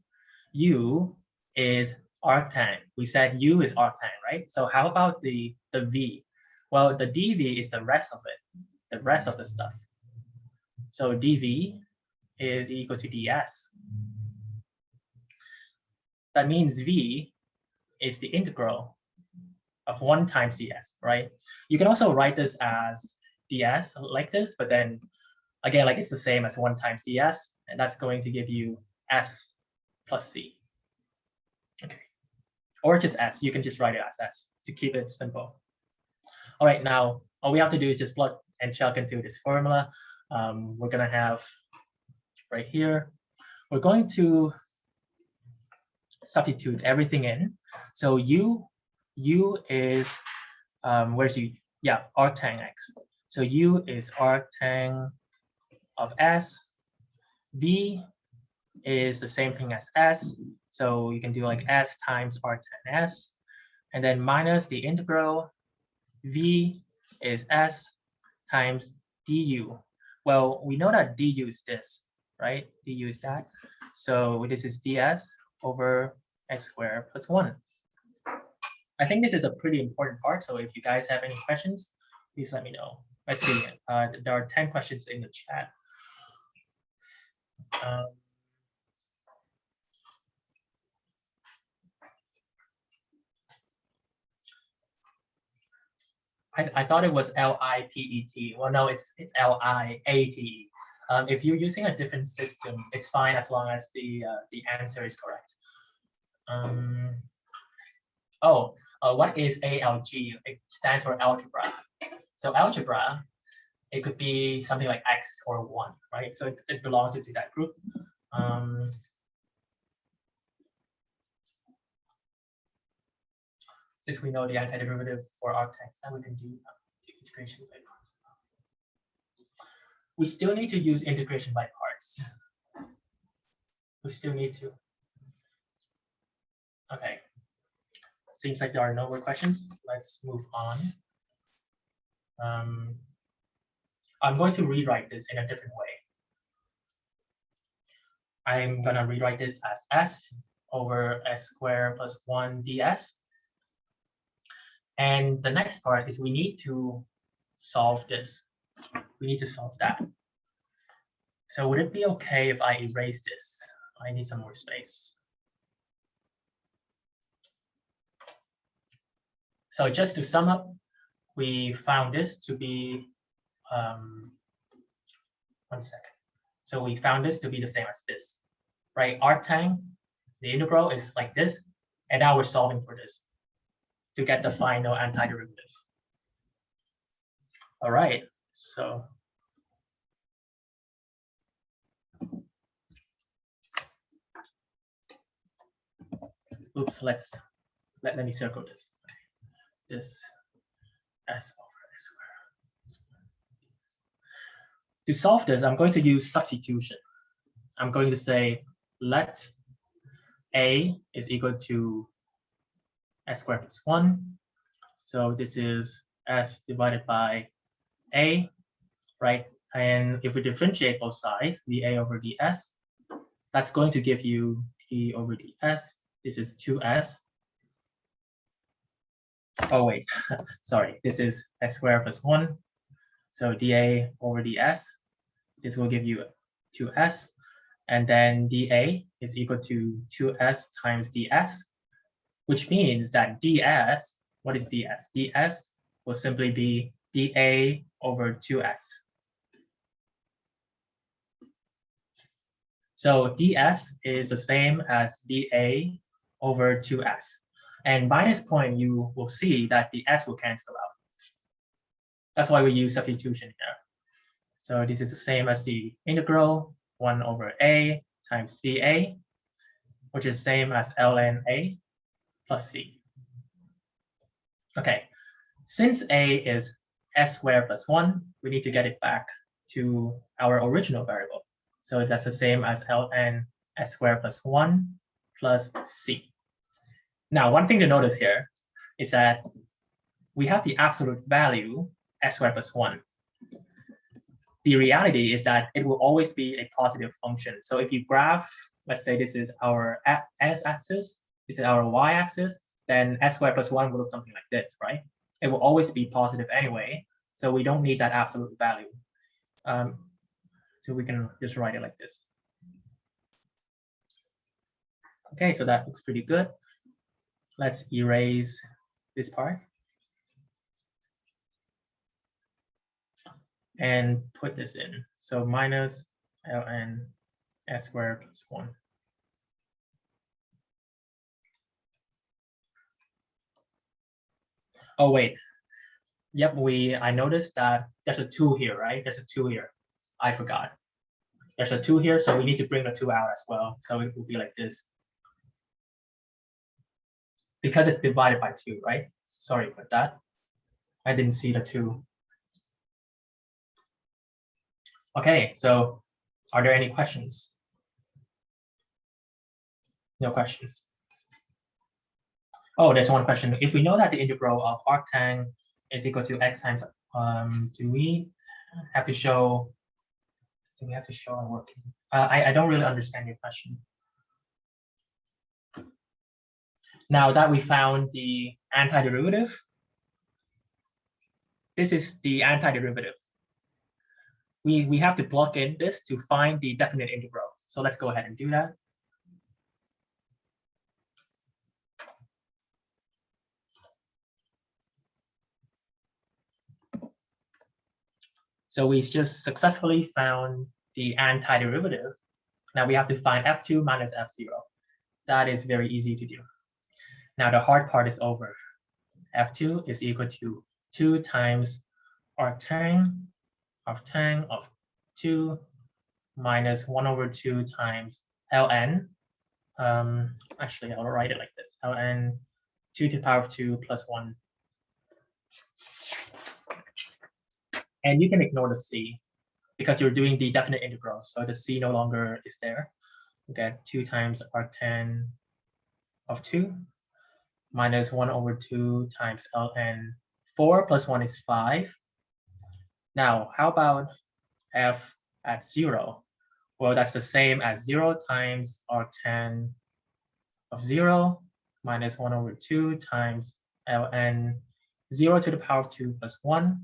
U is arctang. We said u is arctang, right? So how about the v? Well, the dv is the rest of it, the rest of the stuff. So dv is equal to ds. That means v is the integral of 1 times ds, right? You can also write this as ds like this, but then again, like it's the same as 1 times ds, and that's going to give you s plus c. Okay, or just s. You can just write it as s to keep it simple. All right, now all we have to do is just plug and check into this formula. We're gonna have right here. We're going to substitute everything in. So u is where's u? Yeah, arctang x. So u is arctang of s. V is the same thing as s. So you can do like s times arctang s, and then minus the integral. V is s times du. Well, we know that du is this, right? Du is that. So this is ds over s squared plus 1. I think this is a pretty important part. So if you guys have any questions, please let me know. Let's see. There are 10 questions in the chat. I thought it was L-I-P-E-T. Well, no, it's L-I-A-T-E. If you're using a different system, it's fine as long as the answer is correct. What is ALG? It stands for algebra. So algebra, it could be something like X or 1, right? So it belongs to that group. Since we know the antiderivative for arctang, we can do integration by parts. We still need to use integration by parts. We still need to. Okay. Seems like there are no more questions. Let's move on. I'm going to rewrite this in a different way. I'm gonna rewrite this as s over s squared plus 1 ds. And the next part is we need to solve this. We need to solve that. So would it be okay if I erase this? I need some more space. So just to sum up, we found this to be, 1 second. So we found this to be the same as this, right? Arctang, the integral is like this, and now we're solving for this to get the final antiderivative. All right, so oops, let me circle this. Okay. This s over s squared. To solve this, I'm going to use substitution. I'm going to say let a is equal to s squared plus 1. So this is s divided by a, right? And if we differentiate both sides, dA over ds, that's going to give you d over ds. This is 2s. Oh, wait, sorry. This is s squared plus 1. So dA over ds, this will give you 2s. And then dA is equal to 2s times ds, which means that ds, what is ds? ds will simply be dA over 2s. So ds is the same as dA over 2s. And by this point, you will see that the s will cancel out. That's why we use substitution here. So this is the same as the integral 1 over a times dA, which is the same as ln a plus c. Okay, since a is s squared plus 1, we need to get it back to our original variable. So that's the same as ln s squared plus 1 plus c. Now, one thing to notice here is that we have the absolute value s squared plus 1. The reality is that it will always be a positive function. So if you graph, let's say this is our s-axis, this is our y-axis, then s squared plus 1 will look something like this, right? It will always be positive anyway, so we don't need that absolute value. So we can just write it like this. Okay, so that looks pretty good. Let's erase this part and put this in. So minus ln s squared plus 1. Oh, wait. Yep, I noticed that there's a 2 here, right? There's a 2 here. I forgot. There's a 2 here, so we need to bring the 2 out as well. So it will be like this. Because it's divided by 2, right? Sorry about that. I didn't see the 2. Okay, so are there any questions? No questions. Oh, there's one question. If we know that the integral of arctang is equal to x times, do we have to show our working? I don't really understand your question. Now that we found the antiderivative, this is the antiderivative. We have to plug in this to find the definite integral. So let's go ahead and do that. So we just successfully found the antiderivative. Now we have to find f2 minus f0. That is very easy to do. Now the hard part is over. f2 is equal to 2 times arctang of 2 minus 1 over 2 times ln. Actually, I'll write it like this. ln 2 to the power of 2 plus 1. And you can ignore the c because you're doing the definite integral. So the c no longer is there. You get 2 times arctan of 2 minus 1 over 2 times ln 4 plus 1 is 5. Now, how about f at 0? Well, that's the same as 0 times arctan of 0 minus 1 over 2 times ln 0 to the power of 2 plus 1.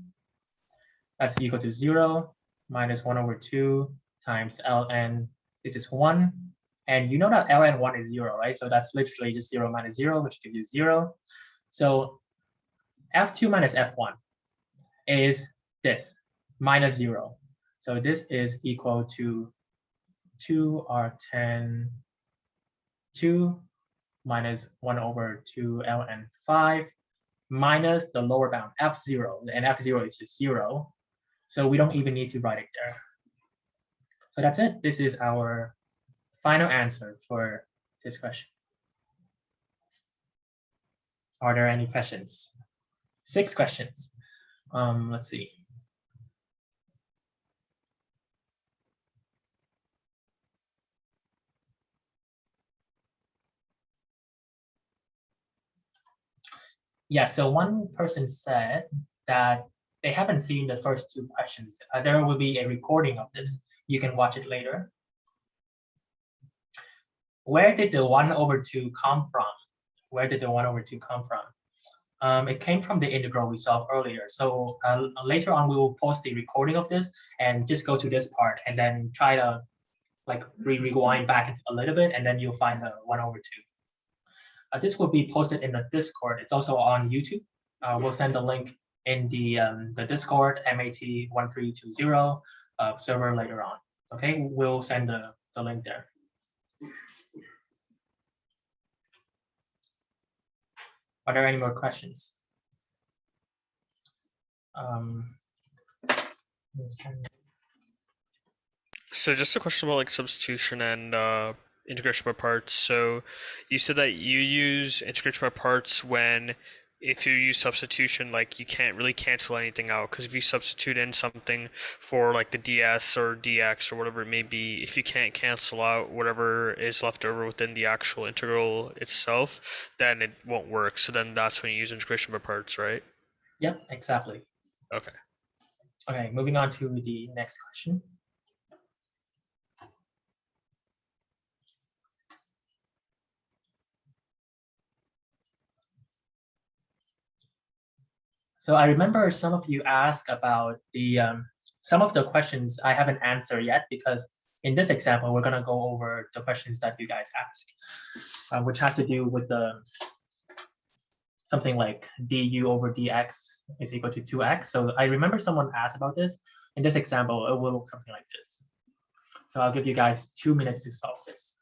That's equal to 0 minus 1 over 2 times ln, this is 1. And you know that ln 1 is 0, right? So that's literally just 0 minus 0, which gives you 0. So f2 minus f1 is this, minus 0. So this is equal to 2 arctan 2 minus 1 over 2 ln 5 minus the lower bound f0, and f0 is just 0. So we don't even need to write it there. So that's it. This is our final answer for this question. Are there any questions? 6 questions. Let's see. Yeah, so one person said that they haven't seen the first 2 questions. There will be a recording of this. You can watch it later. Where did the 1 over 2 come from? Where did the 1 over 2 come from? It came from the integral we saw earlier. So later on, we will post the recording of this and just go to this part and then try to like rewind back a little bit, and then you'll find the 1 over 2. This will be posted in the Discord. It's also on YouTube. We'll send the link in the Discord MAT1320 server later on. Okay, we'll send the link there. Are there any more questions?
So just a question about like substitution and integration by parts. So you said that you use integration by parts when if you use substitution, like you can't really cancel anything out, because if you substitute in something for like the ds or dx or whatever it may be, if you can't cancel out whatever is left over within the actual integral itself, then it won't work. So then that's when you use integration by parts, right?
Yep, exactly.
Okay.
Okay, moving on to the next question. So I remember some of you asked about the some of the questions I haven't answered yet, because in this example, we're going to go over the questions that you guys asked, which has to do with the something like du over dx is equal to 2x. So I remember someone asked about this. In this example, it will look something like this. So I'll give you guys 2 minutes to solve this.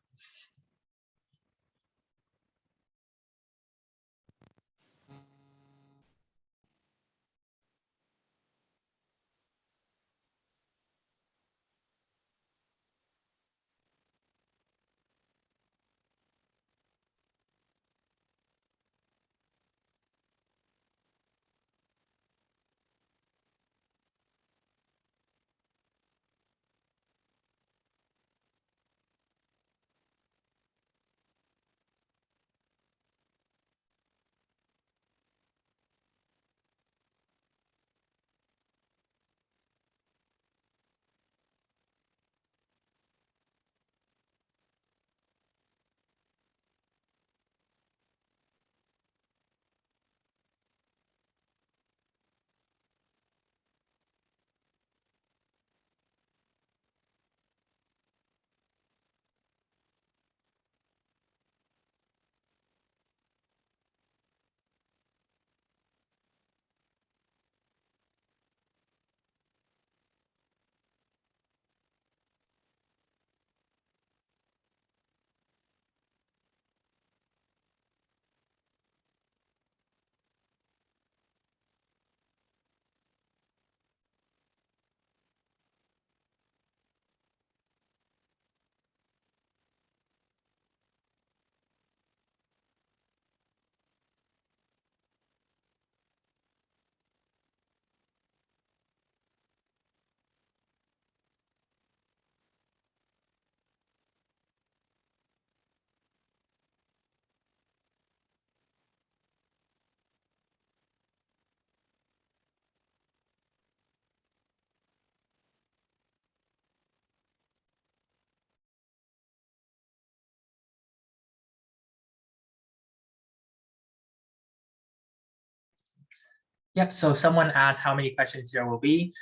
Yep, so someone asked how many questions there will be.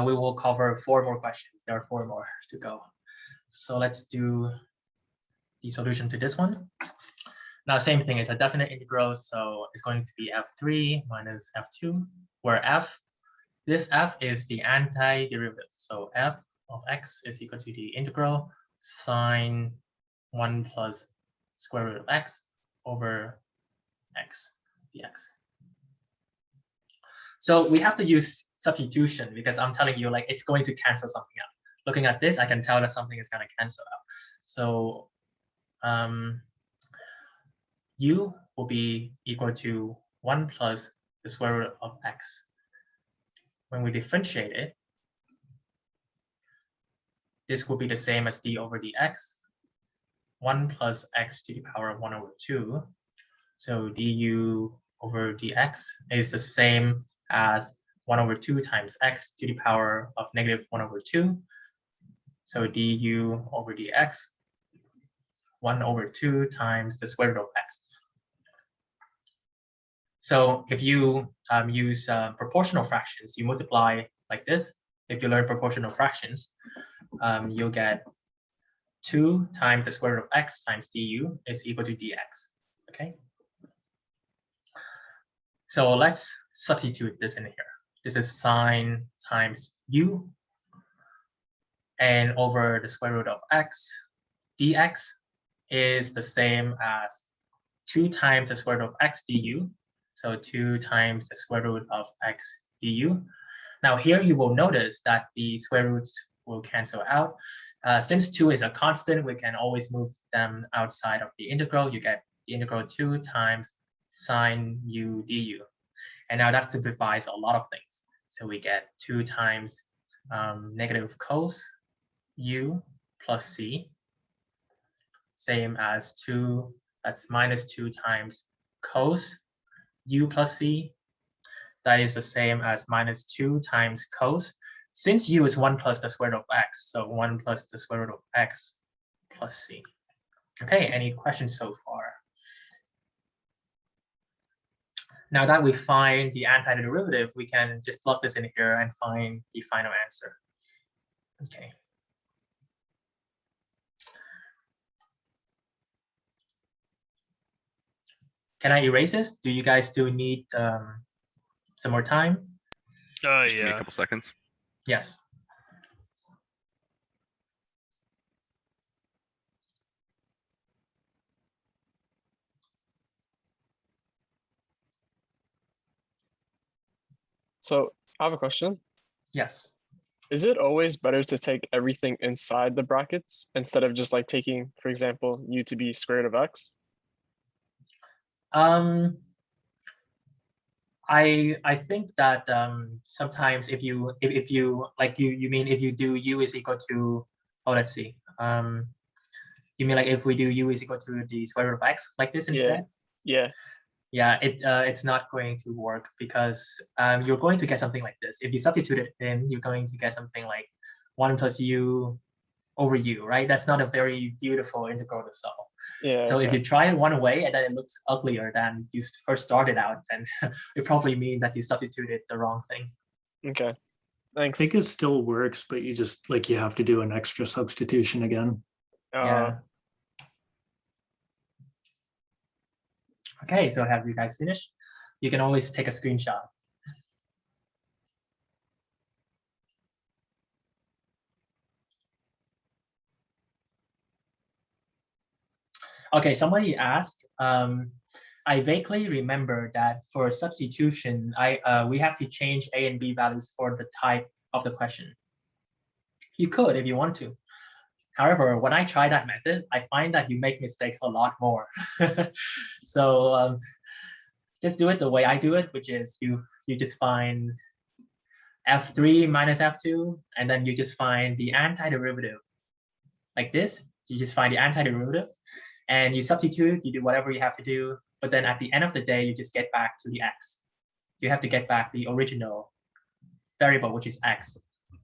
We will cover 4 more questions. There are 4 more to go. So let's do the solution to this one. Now, same thing, it's a definite integral, so it's going to be f3 minus f2, where this f is the antiderivative. So f of x is equal to the integral sine 1 plus square root of x over x dx. So we have to use substitution because I'm telling you, like, it's going to cancel something out. Looking at this, I can tell that something is going to cancel out. So u will be equal to 1 plus the square root of x. When we differentiate it, this will be the same as d over dx, 1 plus x to the power of 1 over 2. So du over dx is the same as 1 over 2 times x to the power of negative 1 over 2. So du over dx, 1 over 2 times the square root of x. So if you use proportional fractions, you multiply like this. If you learn proportional fractions, you'll get 2 times the square root of x times du is equal to dx. Okay. So let's substitute this in here. This is sine times u, and over the square root of x dx is the same as 2 times the square root of x du. So 2 times the square root of x du. Now here you will notice that the square roots will cancel out. Since 2 is a constant, we can always move them outside of the integral. You get the integral 2 times sine u du. And now that simplifies a lot of things. So we get 2 times negative cos u plus c, same as 2, that's minus 2 times cos u plus c. That is the same as minus 2 times cos. Since u is 1 plus the square root of x, so 1 plus the square root of x plus c. Okay, any questions so far? Now that we find the antiderivative, we can just plug this in here and find the final answer. Okay. Can I erase this? Do you guys still need some more time?
Just give me a
Yeah.
couple seconds.
Yes.
So I have a question.
Yes.
Is it always better to take everything inside the brackets instead of just like taking, for example, u to be square root of x?
I think that sometimes if you like you mean if you do u is equal to, oh, let's see, you mean like if we do u is equal to the square root of x like this instead? Yeah, it's not going to work because you're going to get something like this. If you substitute it in, you're going to get something like 1 plus u over u, right? That's not a very beautiful integral to solve. So if you try it one way and then it looks uglier than you first started out, then it probably means that you substituted the wrong thing.
Okay, thanks.
I think it still works, but you just you have to do an extra substitution again.
Yeah. Okay, so have you guys finished? You can always take a screenshot. Okay, somebody asked, I vaguely remember that for substitution, we have to change A and B values for the type of the question. You could if you want to. However, when I try that method, I find that you make mistakes a lot more. So just do it the way I do it, which is you just find f3 minus f2, and then you just find the antiderivative. Like this, you just find the antiderivative, and you substitute, you do whatever you have to do, but then at the end of the day, you just get back to the x. You have to get back the original variable, which is x.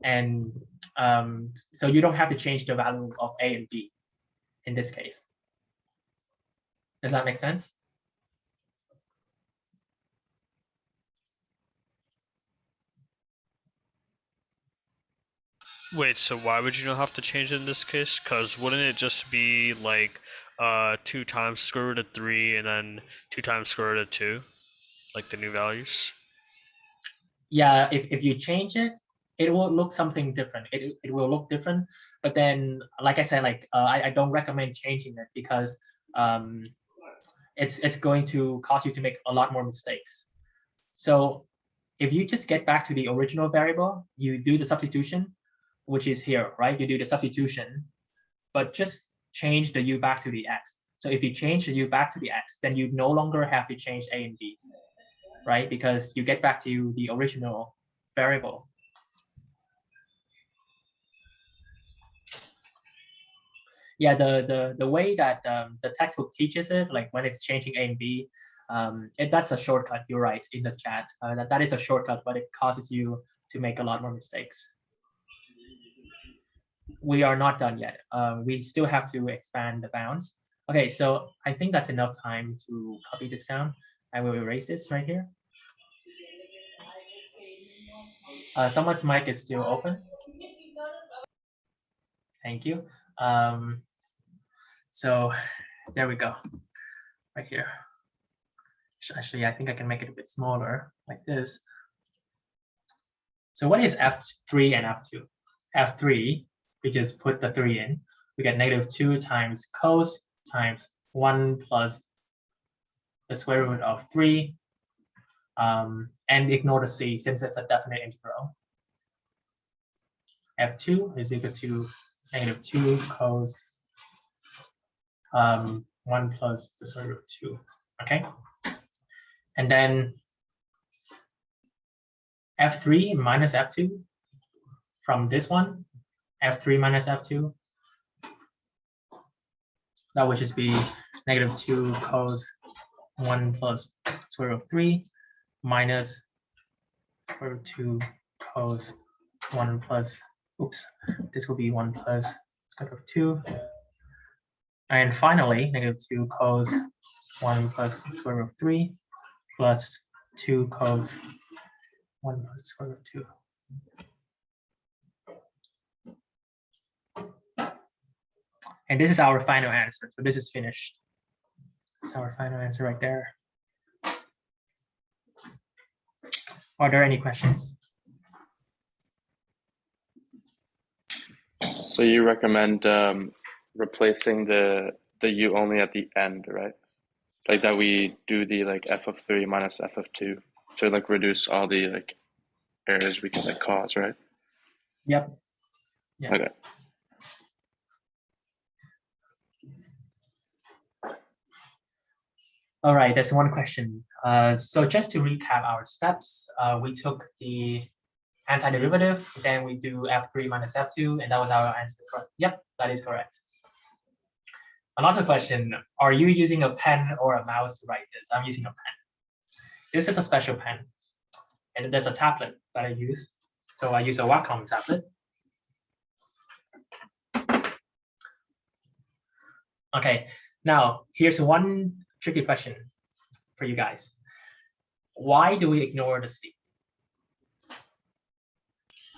And so you don't have to change the value of A and B in this case. Does that make sense?
Wait, so why would you not have to change it in this case? Because wouldn't it just be like 2 times square root of 3 and then 2 times square root of 2, like the new values?
Yeah, if you change it, it will look something different. It will look different, but then, like I said, like I don't recommend changing it because it's going to cause you to make a lot more mistakes. So if you just get back to the original variable, you do the substitution, which is here, right? You do the substitution, but just change the u back to the x. So if you change the u back to the x, then you no longer have to change a and b, right? Because you get back to the original variable. Yeah, the way that the textbook teaches it, like when it's changing a and b, that's a shortcut. You're right in the chat. That is a shortcut, but it causes you to make a lot more mistakes. We are not done yet. We still have to expand the bounds. Okay, so I think that's enough time to copy this down. I will erase this right here. Someone's mic is still open. Thank you. So there we go, right here. Actually, I think I can make it a bit smaller, like this. So what is F3 and F2? F3, we just put the 3 in. We get -2 times cos times 1 plus the square root of 3. And ignore the c since it's a definite integral. F2 is equal to -2 cos 1 plus the square root of 2. Okay. And then F3 minus F2 from this one, F3 minus F2, that would just be -2 cos 1 plus square root of 3 minus square root of 2 cos 1 plus, oops, this will be 1 plus square root of 2. And finally, -2 cos 1 plus square root of 3 plus 2 cos 1 plus square root of 2. And this is our final answer. So this is finished. That's our final answer right there. Are there any questions?
So you recommend replacing the u only at the end, right? Like that we do the like f of 3 minus f of 2 to like reduce all the like errors we can like cause, right?
Yep. Yeah.
Okay.
All right, that's one question. So just to recap our steps, we took the antiderivative, then we do F3 minus F2, and that was our answer. Yep, that is correct. Another question, are you using a pen or a mouse to write this? I'm using a pen. This is a special pen. And there's a tablet that I use. So I use a Wacom tablet. Okay, now here's one tricky question for you guys. Why do we ignore the C?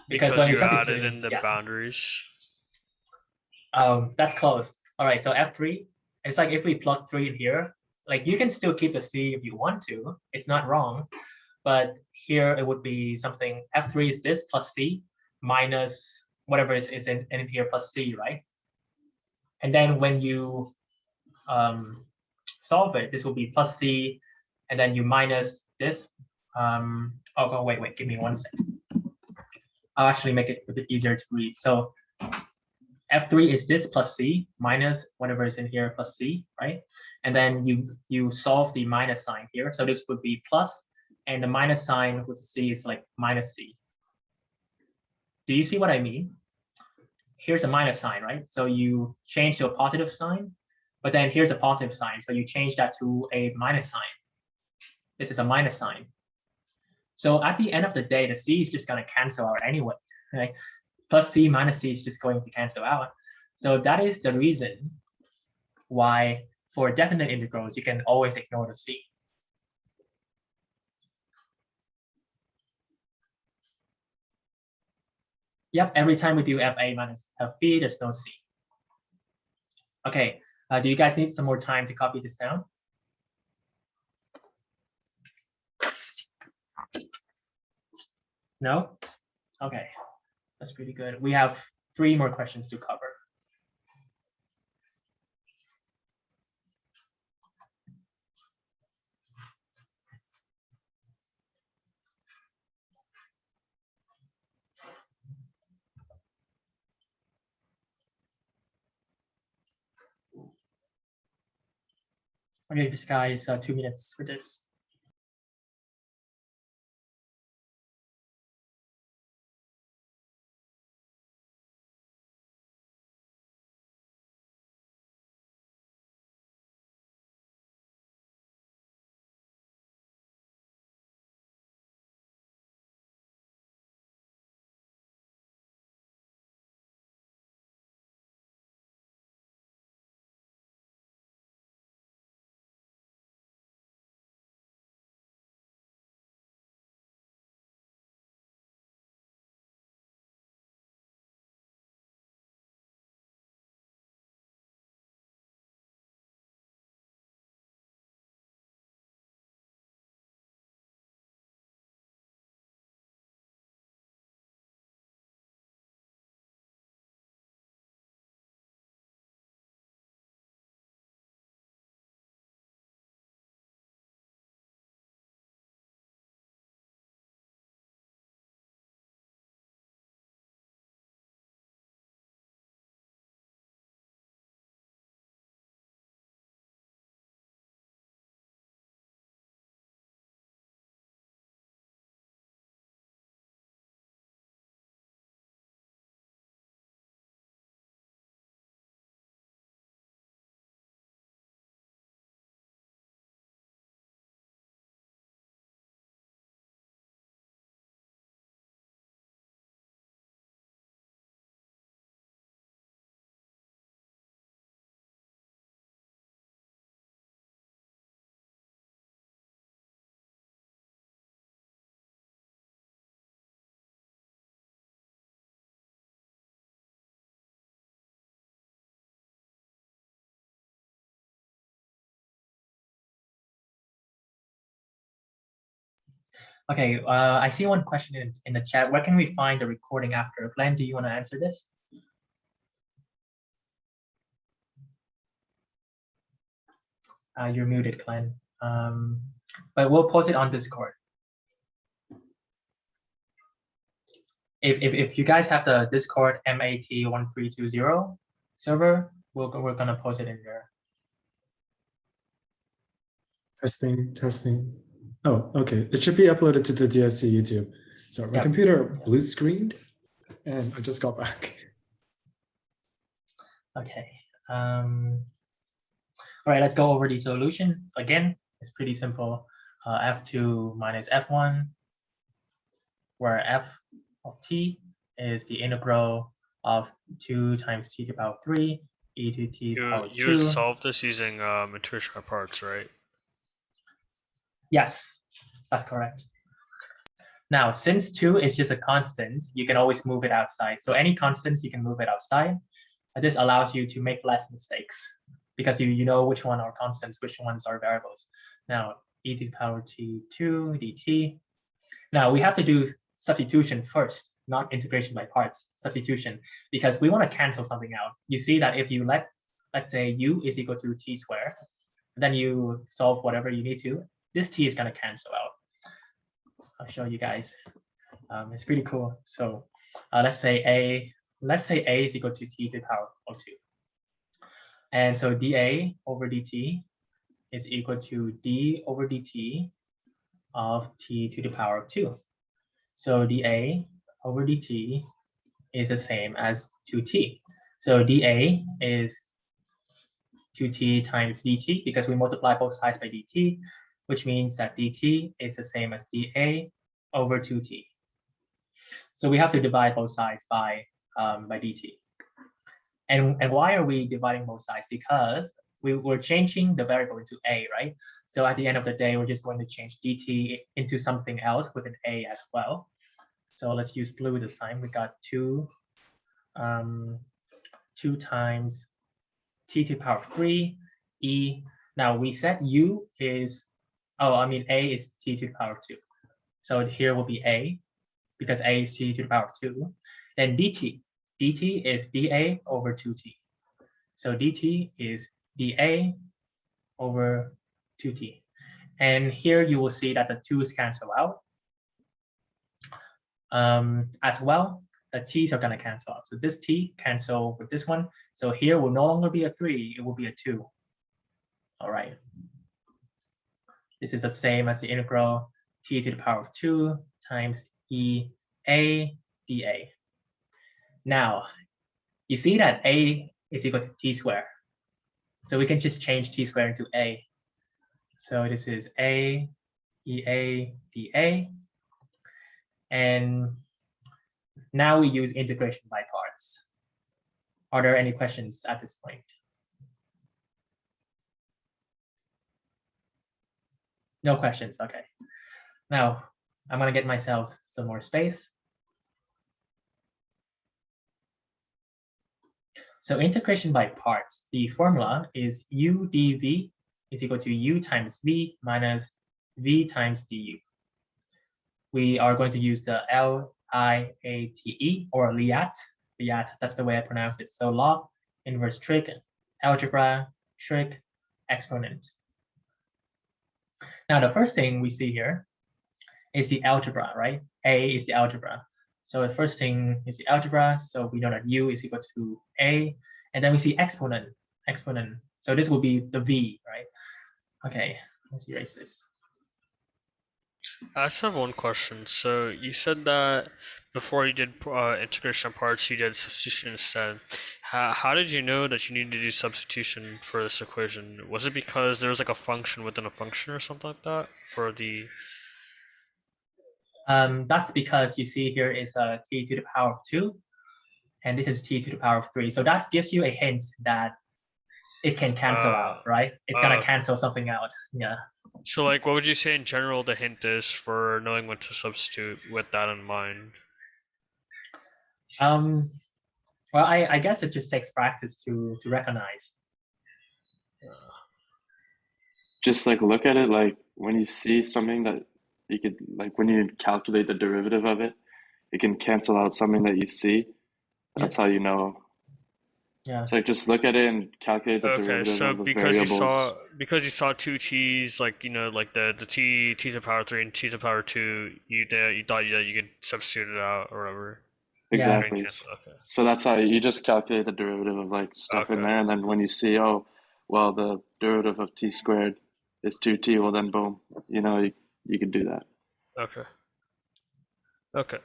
Because when you added in the boundaries.
That's close. All right, so F3, it's like if we plug 3 in here, like you can still keep the C if you want to. It's not wrong. But here it would be something, F3 is this plus C minus whatever is in here plus C, right? And then when you solve it, this will be plus C, and then you minus this. Oh, wait, give me 1 second. I'll actually make it a bit easier to read. So F3 is this plus C minus whatever is in here plus C, right? And then you solve the minus sign here. So this would be plus, and the minus sign with C is like minus C. Do you see what I mean? Here's a minus sign, right? So you change to a positive sign, but then here's a positive sign. So you change that to a minus sign. This is a minus sign. So at the end of the day, the C is just going to cancel out anyway, right? Plus C minus C is just going to cancel out. So that is the reason why for definite integrals, you can always ignore the C. Yep, every time we do FA minus FB, there's no C. Okay, do you guys need some more time to copy this down? No? Okay, that's pretty good. We have 3 more questions to cover. Okay, this guy is 2 minutes for this. Okay, I see one question in the chat. Where can we find the recording after? Glenn, do you want to answer this? You're muted, Glenn. But we'll post it on Discord. If you guys have the Discord MAT1320 server, we're gonna post it in there.
Testing. Oh, okay. It should be uploaded to the DSC YouTube. So my computer blue screened and I just got back.
Okay. All right, let's go over the solution. Again, it's pretty simple. F2 minus F1, where F of t is the integral of 2 times t to the power 3 e to t power 2.
You solved this using material parts, right?
Yes, that's correct. Now, since 2 is just a constant, you can always move it outside. So any constants, you can move it outside. And this allows you to make less mistakes because you know which one are constants, which ones are variables. Now, e to the power t2 dt. Now, we have to do substitution first, not integration by parts, substitution, because we want to cancel something out. You see that if you let's say u is equal to t squared, then you solve whatever you need to, this t is going to cancel out. I'll show you guys. It's pretty cool. So let's say a is equal to t to the power of 2. And so dA over dt is equal to d over dt of t to the power of 2. So dA over dt is the same as 2t. So dA is 2t times dt because we multiply both sides by dt, which means that dt is the same as dA over 2t. So we have to divide both sides by dt. And why are we dividing both sides? Because we're changing the variable into a, right? So at the end of the day, we're just going to change dt into something else with an a as well. So let's use blue this time. We got 2 times t to the power of 3 e. Now we said u is, a is t to the power of 2. So here will be a, because a is t to the power of 2. Then dt is dA over 2t. So dt is dA over 2t. And here you will see that the 2's cancel out. As well, the t's are going to cancel out. So this t cancel with this one. So here will no longer be a 3, it will be a 2. All right. This is the same as the integral t to the power of 2 times e a dA. Now, you see that a is equal to t squared. So we can just change t squared into a. So this is a ea dA. And now we use integration by parts. Are there any questions at this point? No questions, okay. Now, I'm gonna get myself some more space. So integration by parts, the formula is u dv is equal to u times v minus v times du. We are going to use the LIATE or LIAT. LIAT, that's the way I pronounce it. So log, inverse trig, algebra, trig, exponent. Now the first thing we see here is the algebra, right? A is the algebra. So the first thing is the algebra. So we know that u is equal to a. And then we see exponent. So this will be the v, right? Okay, let's erase this.
I just have one question. So you said that before you did integration parts, you did substitution instead. How did you know that you needed to do substitution for this equation? Was it because there was like a function within a function or something like that for the?
That's because you see here is t to the power of 2, and this is t to the power of 3. So that gives you a hint that it can cancel out, right? It's gonna cancel something out. Yeah.
So like, what would you say in general the hint is for knowing when to substitute with that in mind?
Well, I guess it just takes practice to recognize.
Just like look at it like when you see something that you could, like when you calculate the derivative of it, it can cancel out something that you see. That's how you know.
Yeah.
So like just look at it and calculate the derivative
so
of the
because
variables.
you saw two t's, like like the t to the power 3 and t to the power 2, you thought that you could substitute it out or whatever.
Exactly.
Yeah. Okay.
So that's how you just calculate the derivative of like stuff in there, and then when you see, oh, well, the derivative of t squared is 2t, well then boom, you can do that.
Okay.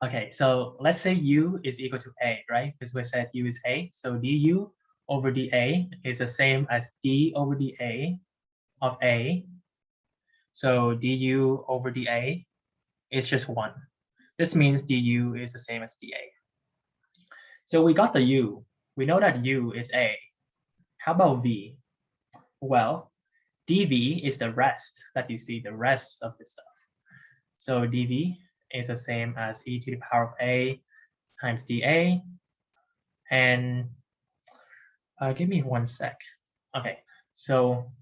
Okay, so let's say u is equal to a, right? Because we said u is a, so du over dA is the same as d over dA of a. So du over dA is just 1. This means du is the same as dA. So we got the u. We know that u is a. How about v? Well, dv is the rest that you see, the rest of this stuff. So dv is the same as e to the power of a times dA. And give me 1 sec. Okay, so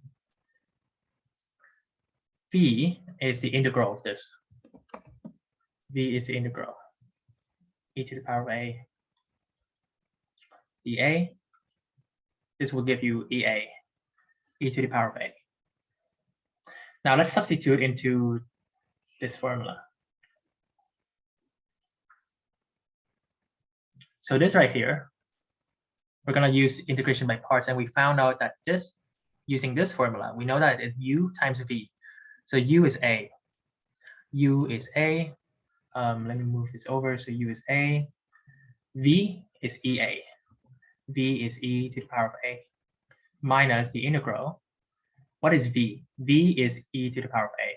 v is the integral of this. V is the integral. E to the power of a dA. This will give you EA, e to the power of a. Now let's substitute into this formula. So this right here, we're going to use integration by parts, and we found out that using this formula, we know that it's u times v. So u is a. U is a. Let me move this over. So u is a. V is EA. V is e to the power of a minus the integral. What is v? V is e to the power of a.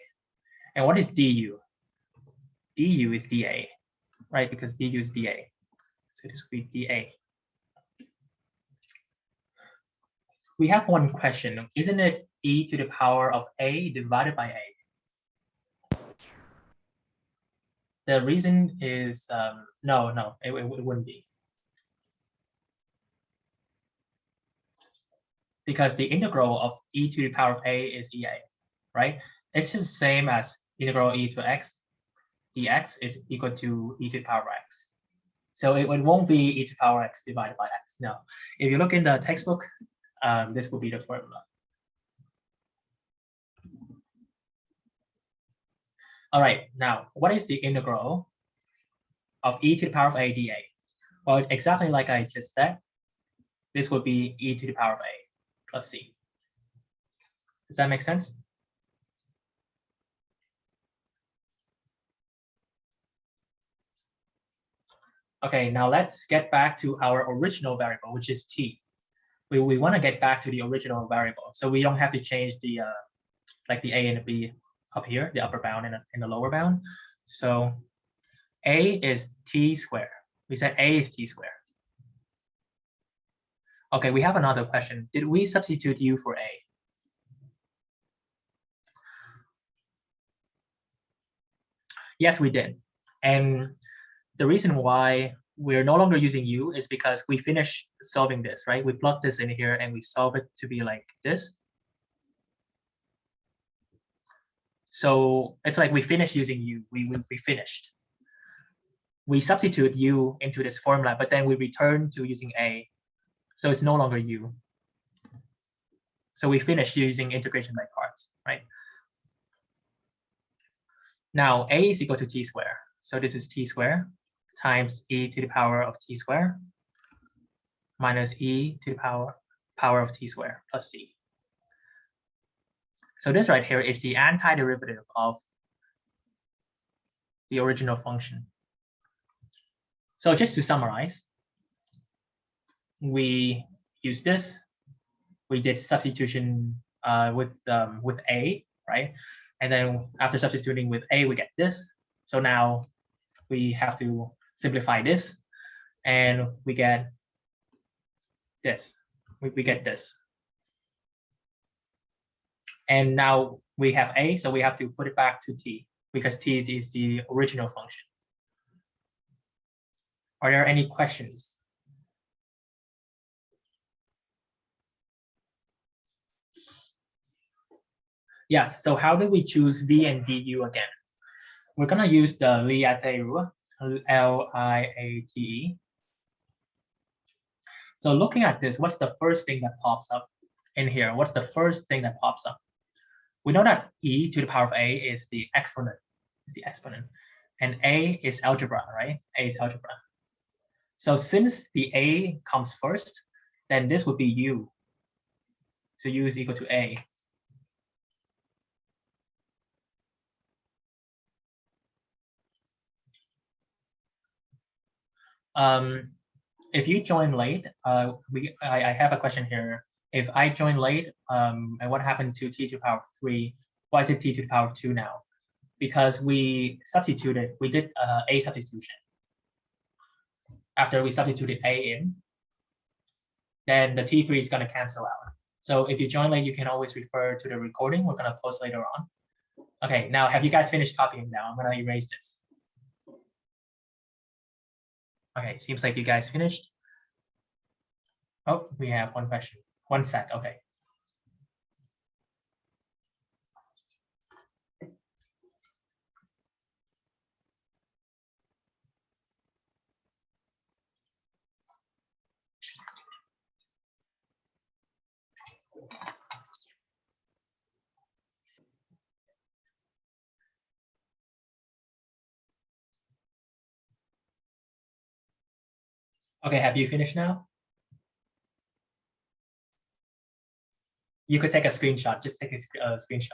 And what is du? Du is dA, right? Because du is dA. So this will be dA. We have one question. Isn't it e to the power of a divided by a? The reason is no, it wouldn't be. Because the integral of e to the power of a is ea, right? It's just the same as integral e to x dx is equal to e to the power of x. So it won't be e to the power x divided by x. No, if you look in the textbook, this will be the formula. All right, now what is the integral of e to the power of a dA? Well, exactly like I just said, this would be e to the power of a plus c. Does that make sense? Okay, now let's get back to our original variable, which is t. We want to get back to the original variable, so we don't have to change the like the a and the b up here, the upper bound and the lower bound. So a is t squared. We said a is t squared. Okay, we have another question. Did we substitute u for a? Yes, we did. And the reason why we're no longer using u is because we finished solving this, right? We plug this in here and we solve it to be like this. So it's like we finished using u, we finished. We substitute u into this formula, but then we return to using a. So it's no longer u. So we finished using integration by parts, right? Now a is equal to t squared. So this is t squared times e to the power of t squared minus e to the power of t squared plus c. So this right here is the antiderivative of the original function. So just to summarize, we use this. We did substitution with a, right? And then after substituting with a, we get this. So now we have to simplify this, and we get this. We get this. And now we have a, so we have to put it back to t, because t is the original function. Are there any questions? Yes, so how do we choose v and du again? We're gonna use the Liaté rule, L-I-A-T-E. So looking at this, what's the first thing that pops up in here? What's the first thing that pops up? We know that e to the power of a is the exponent, and a is algebra, right? A is algebra. So since the a comes first, then this would be u. So u is equal to a. If you join late, I have a question here. If I join late, and what happened to t to the power 3? Why is it t to the power 2 now? Because we substituted, we did a substitution. After we substituted a in, then the t3 is going to cancel out. So if you join late, you can always refer to the recording. We're going to post later on. Okay, now have you guys finished copying now? I'm going to erase this. Okay, seems like you guys finished. Oh, we have one question. 1 sec, okay. Okay, have you finished now? You could take a screenshot, just take a screenshot.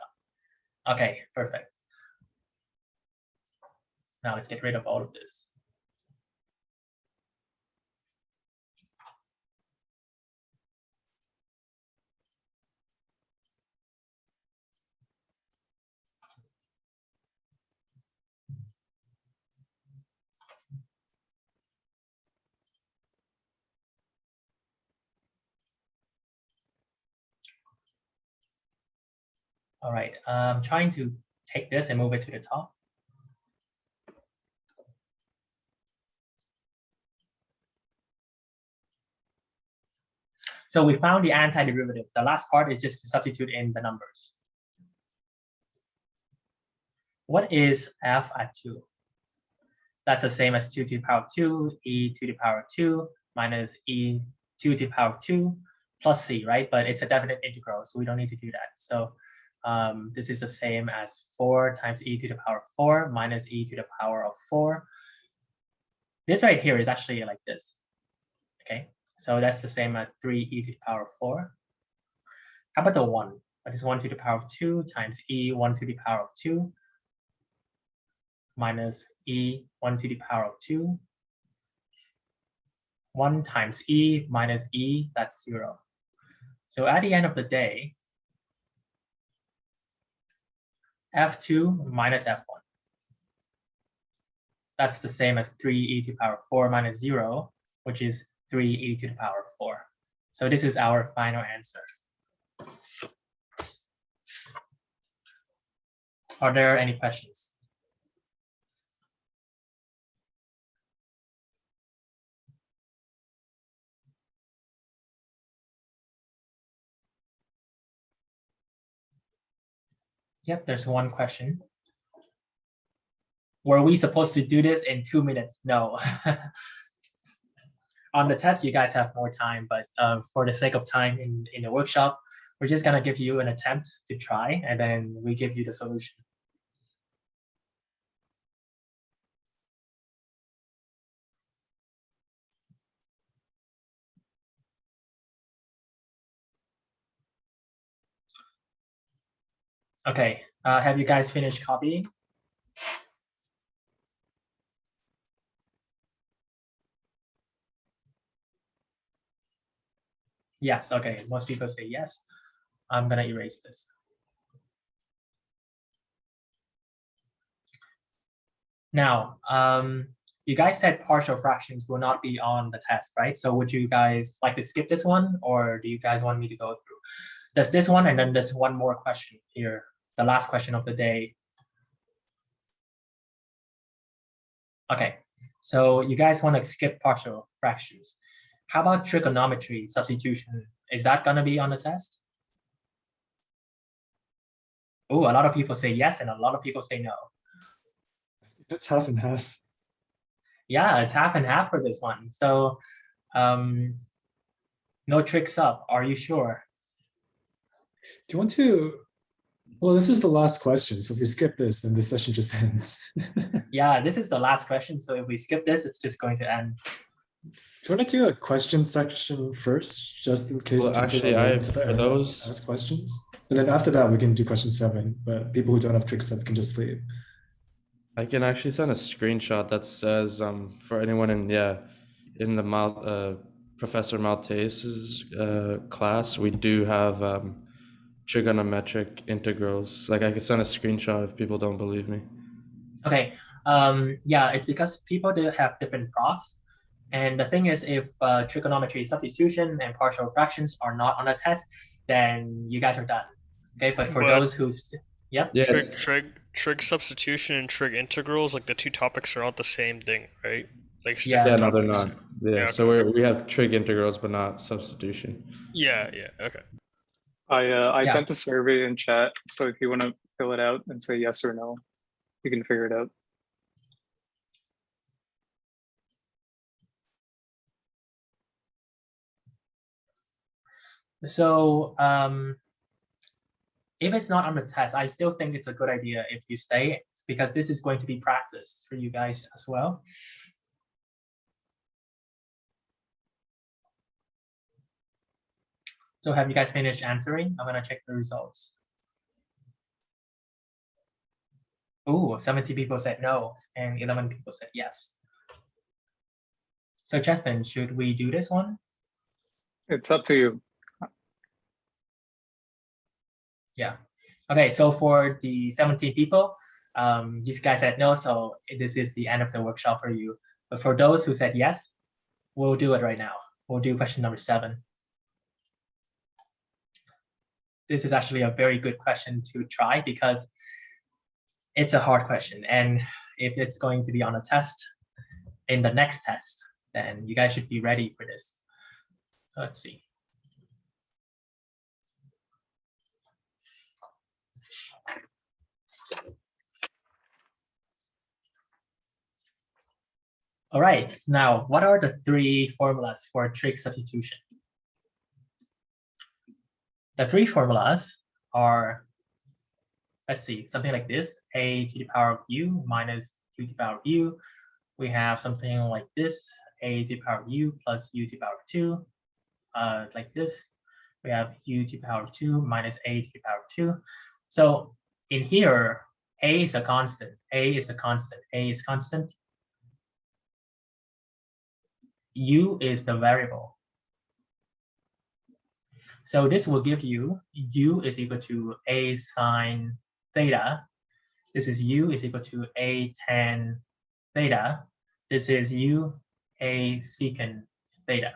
Okay, perfect. Now let's get rid of all of this. All right, I'm trying to take this and move it to the top. So we found the antiderivative. The last part is just to substitute in the numbers. What is f at 2? That's the same as 2 to the power of 2, e to the power of 2 minus e 2 to the power of 2 plus c, right? But it's a definite integral, so we don't need to do that. So this is the same as 4 times e to the power of 4 minus e to the power of 4. This right here is actually like this, okay? So that's the same as 3e to the power of 4. How about the 1? That is 1 to the power of 2 times e 1 to the power of 2 minus e 1 to the power of 2. 1 times e minus e, that's 0. So at the end of the day, f2 minus f1. That's the same as 3e to the power of 4 minus 0, which is 3e to the power of 4. So this is our final answer. Are there any questions? Yep, there's one question. Were we supposed to do this in 2 minutes? No. On the test, you guys have more time, but for the sake of time in the workshop, we're just gonna give you an attempt to try, and then we give you the solution. Okay, have you guys finished copying? Yes, okay, most people say yes. I'm gonna erase this. Now, you guys said partial fractions will not be on the test, right? So would you guys like to skip this one, or do you guys want me to go through? There's this one, and then there's one more question here, the last question of the day. Okay, so you guys want to skip partial fractions. How about trigonometry substitution? Is that gonna be on the test? Oh, a lot of people say yes, and a lot of people say no.
It's half and half.
Yeah, it's half and half for this one. So no trig sub, are you sure?
Do you want to? Well, this is the last question. So if we skip this, then the session just ends.
Yeah, this is the last question. So if we skip this, it's just going to end.
Do you want to do a question section first, just in case?
Well, actually, I have for those
ask questions, and then after that we can do question 7. But people who don't have trig sub can just leave.
I can actually send a screenshot that says for anyone in the Professor Maltese's class, we do have trigonometric integrals. Like I could send a screenshot if people don't believe me.
Okay, yeah, it's because people do have different profs. And the thing is, if trigonometry substitution and partial fractions are not on the test, then you guys are done. Okay, but for those who's, yep.
Yeah,
Trig substitution and trig integrals, like the two topics are not the same thing, right? Like it's
Yeah.
different
no, they're
topics.
not. Yeah,
okay.
so we have trig integrals, but not substitution.
Yeah, okay.
I
Yeah.
sent a survey in chat, so if you want to fill it out and say yes or no, you can figure it out.
So if it's not on the test, I still think it's a good idea if you stay, because this is going to be practice for you guys as well. So have you guys finished answering? I'm gonna check the results. Oh, 70 people said no, and 11 people said yes. So Jethan, should we do this one?
It's up to you.
Yeah. Okay, so for the 17 people, these guys said no, so this is the end of the workshop for you. But for those who said yes, we'll do it right now. We'll do question number 7. This is actually a very good question to try because it's a hard question. And if it's going to be on a test, in the next test, then you guys should be ready for this. So let's see. All right, now what are the three formulas for trig substitution? The three formulas are, let's see, something like this, a to the power of u minus u to the power of u. We have something like this, a to the power of u plus u to the power of 2, like this. We have u to the power of 2 minus a to the power of 2. So in here, a is a constant, a is a constant, a is constant. U is the variable. So this will give you u is equal to a sine theta. This is u is equal to a tan theta. This is u a secant theta.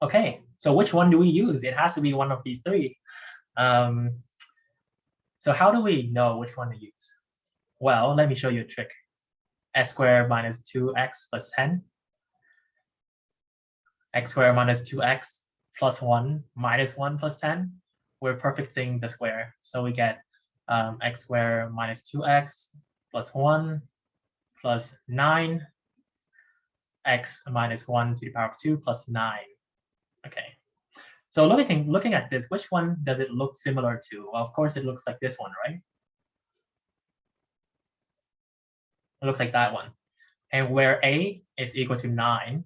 Okay, so which one do we use? It has to be one of these three. So how do we know which one to use? Well, let me show you a trick. X squared minus 2x plus 10. X squared minus 2x plus 1 minus 1 plus 10. We're perfecting the square. So we get x squared minus 2x plus 1 plus 9. X minus 1 to the power of 2 plus 9. Okay. So looking at this, which one does it look similar to? Well, of course, it looks like this one, right? It looks like that one. And where a is equal to 9,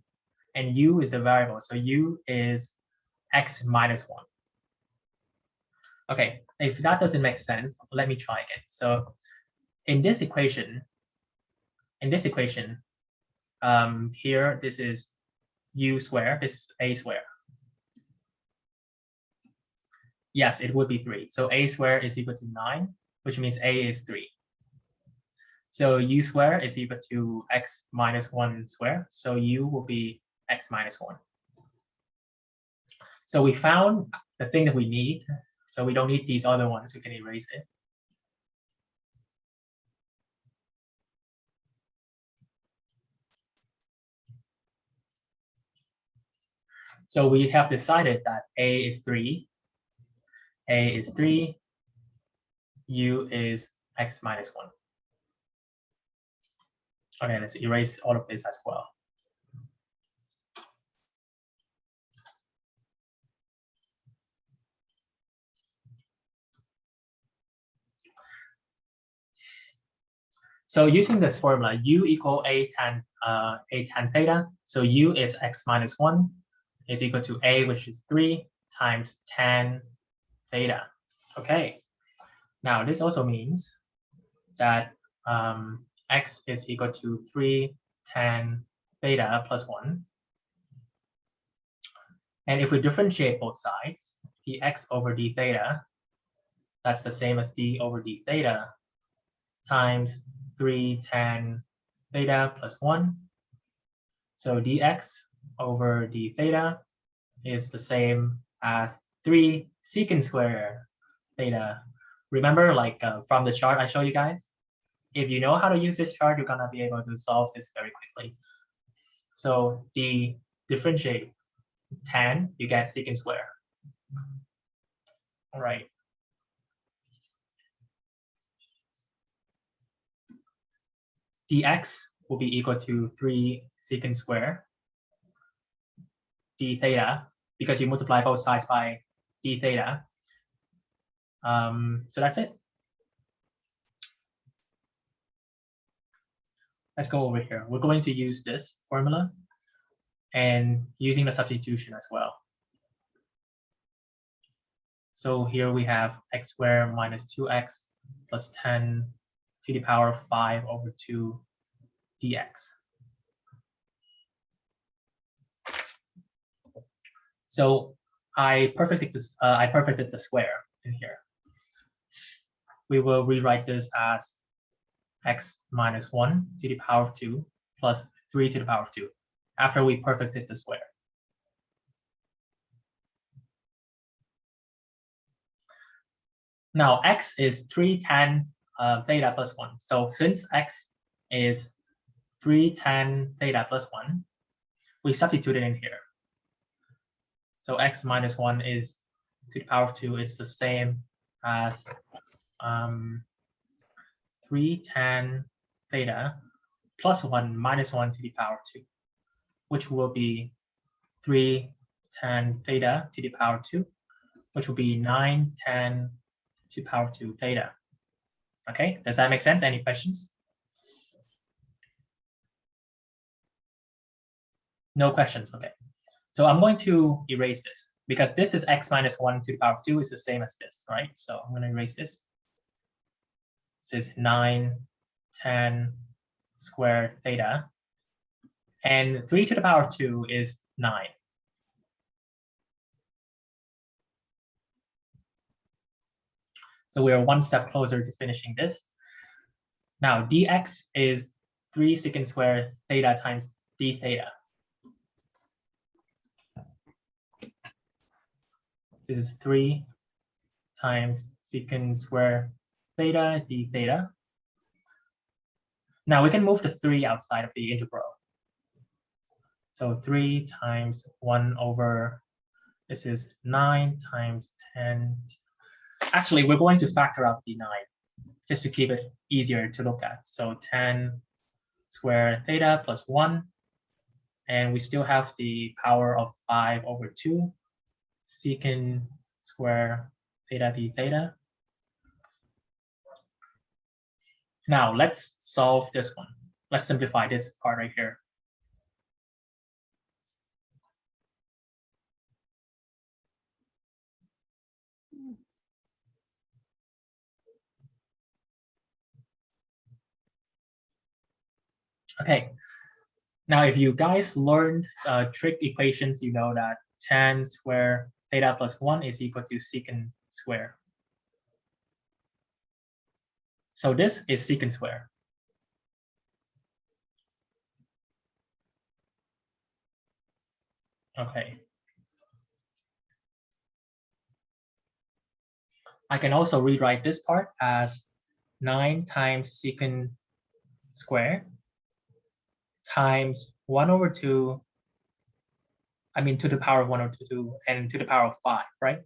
and u is the variable, so u is x minus 1. Okay, if that doesn't make sense, let me try again. So in this equation, here, this is u squared, this is a squared. Yes, it would be 3. So a squared is equal to 9, which means a is 3. So u squared is equal to x minus 1 squared. So u will be x minus 1. So we found the thing that we need. So we don't need these other ones. We can erase it. So we have decided that a is 3. A is 3. U is x minus 1. Okay, let's erase all of this as well. So using this formula, u equal a tan theta. So u is x minus 1 is equal to a, which is 3, times tan theta. Okay. Now this also means that x is equal to 3 tan theta plus 1. And if we differentiate both sides, dx over d theta, that's the same as d over d theta times 3 tan theta plus 1. So dx over d theta is the same as 3 secant square theta. Remember, like from the chart I showed you guys, if you know how to use this chart, you're gonna be able to solve this very quickly. So the differentiate tan, you get secant square. All right. Dx will be equal to 3 secant square d theta, because you multiply both sides by d theta. So that's it. Let's go over here. We're going to use this formula and using the substitution as well. So here we have x squared minus 2x plus 10 to the power of 5 over 2 dx. So I perfected this. I perfected the square in here. We will rewrite this as x minus 1 to the power of 2 plus 3 to the power of 2 after we perfected the square. Now x is 3 tan theta plus 1. So since x is 3 tan theta plus 1, we substitute it in here. So x minus 1 is to the power of 2 is the same as 3 tan theta plus 1 minus 1 to the power 2, which will be 3 tan theta to the power 2, which will be 9 tan to the power 2 theta. Okay, does that make sense? Any questions? No questions, okay. So I'm going to erase this because this is x minus 1 to the power 2 is the same as this, right? So I'm going to erase this. This is 9 tan squared theta. And 3 to the power 2 is 9. So we are one step closer to finishing this. Now dx is 3 secant squared theta times d theta. This is 3 times secant squared theta d theta. Now we can move the 3 outside of the integral. So 3 times 1 over, this is 9 times 10. Actually, we're going to factor out the 9 just to keep it easier to look at. So 10 squared theta plus 1. And we still have the power of 5 over 2 secant squared theta d theta. Now let's solve this one. Let's simplify this part right here. Okay, now if you guys learned trig equations, you know that tan squared theta plus 1 is equal to secant squared. So this is secant squared. Okay. I can also rewrite this part as 9 times secant squared times 1 over 2, I mean to the power of 1 over 2 and to the power of 5, right?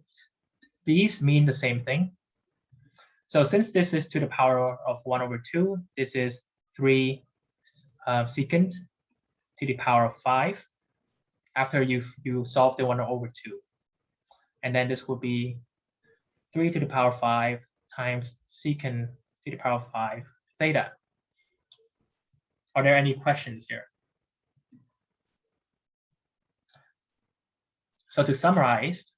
These mean the same thing. So since this is to the power of 1 over 2, this is 3 secant to the power of 5 after you solve the 1 over 2. And then this will be 3 to the power 5 times secant to the power of 5 theta. Are there any questions here? So to summarize,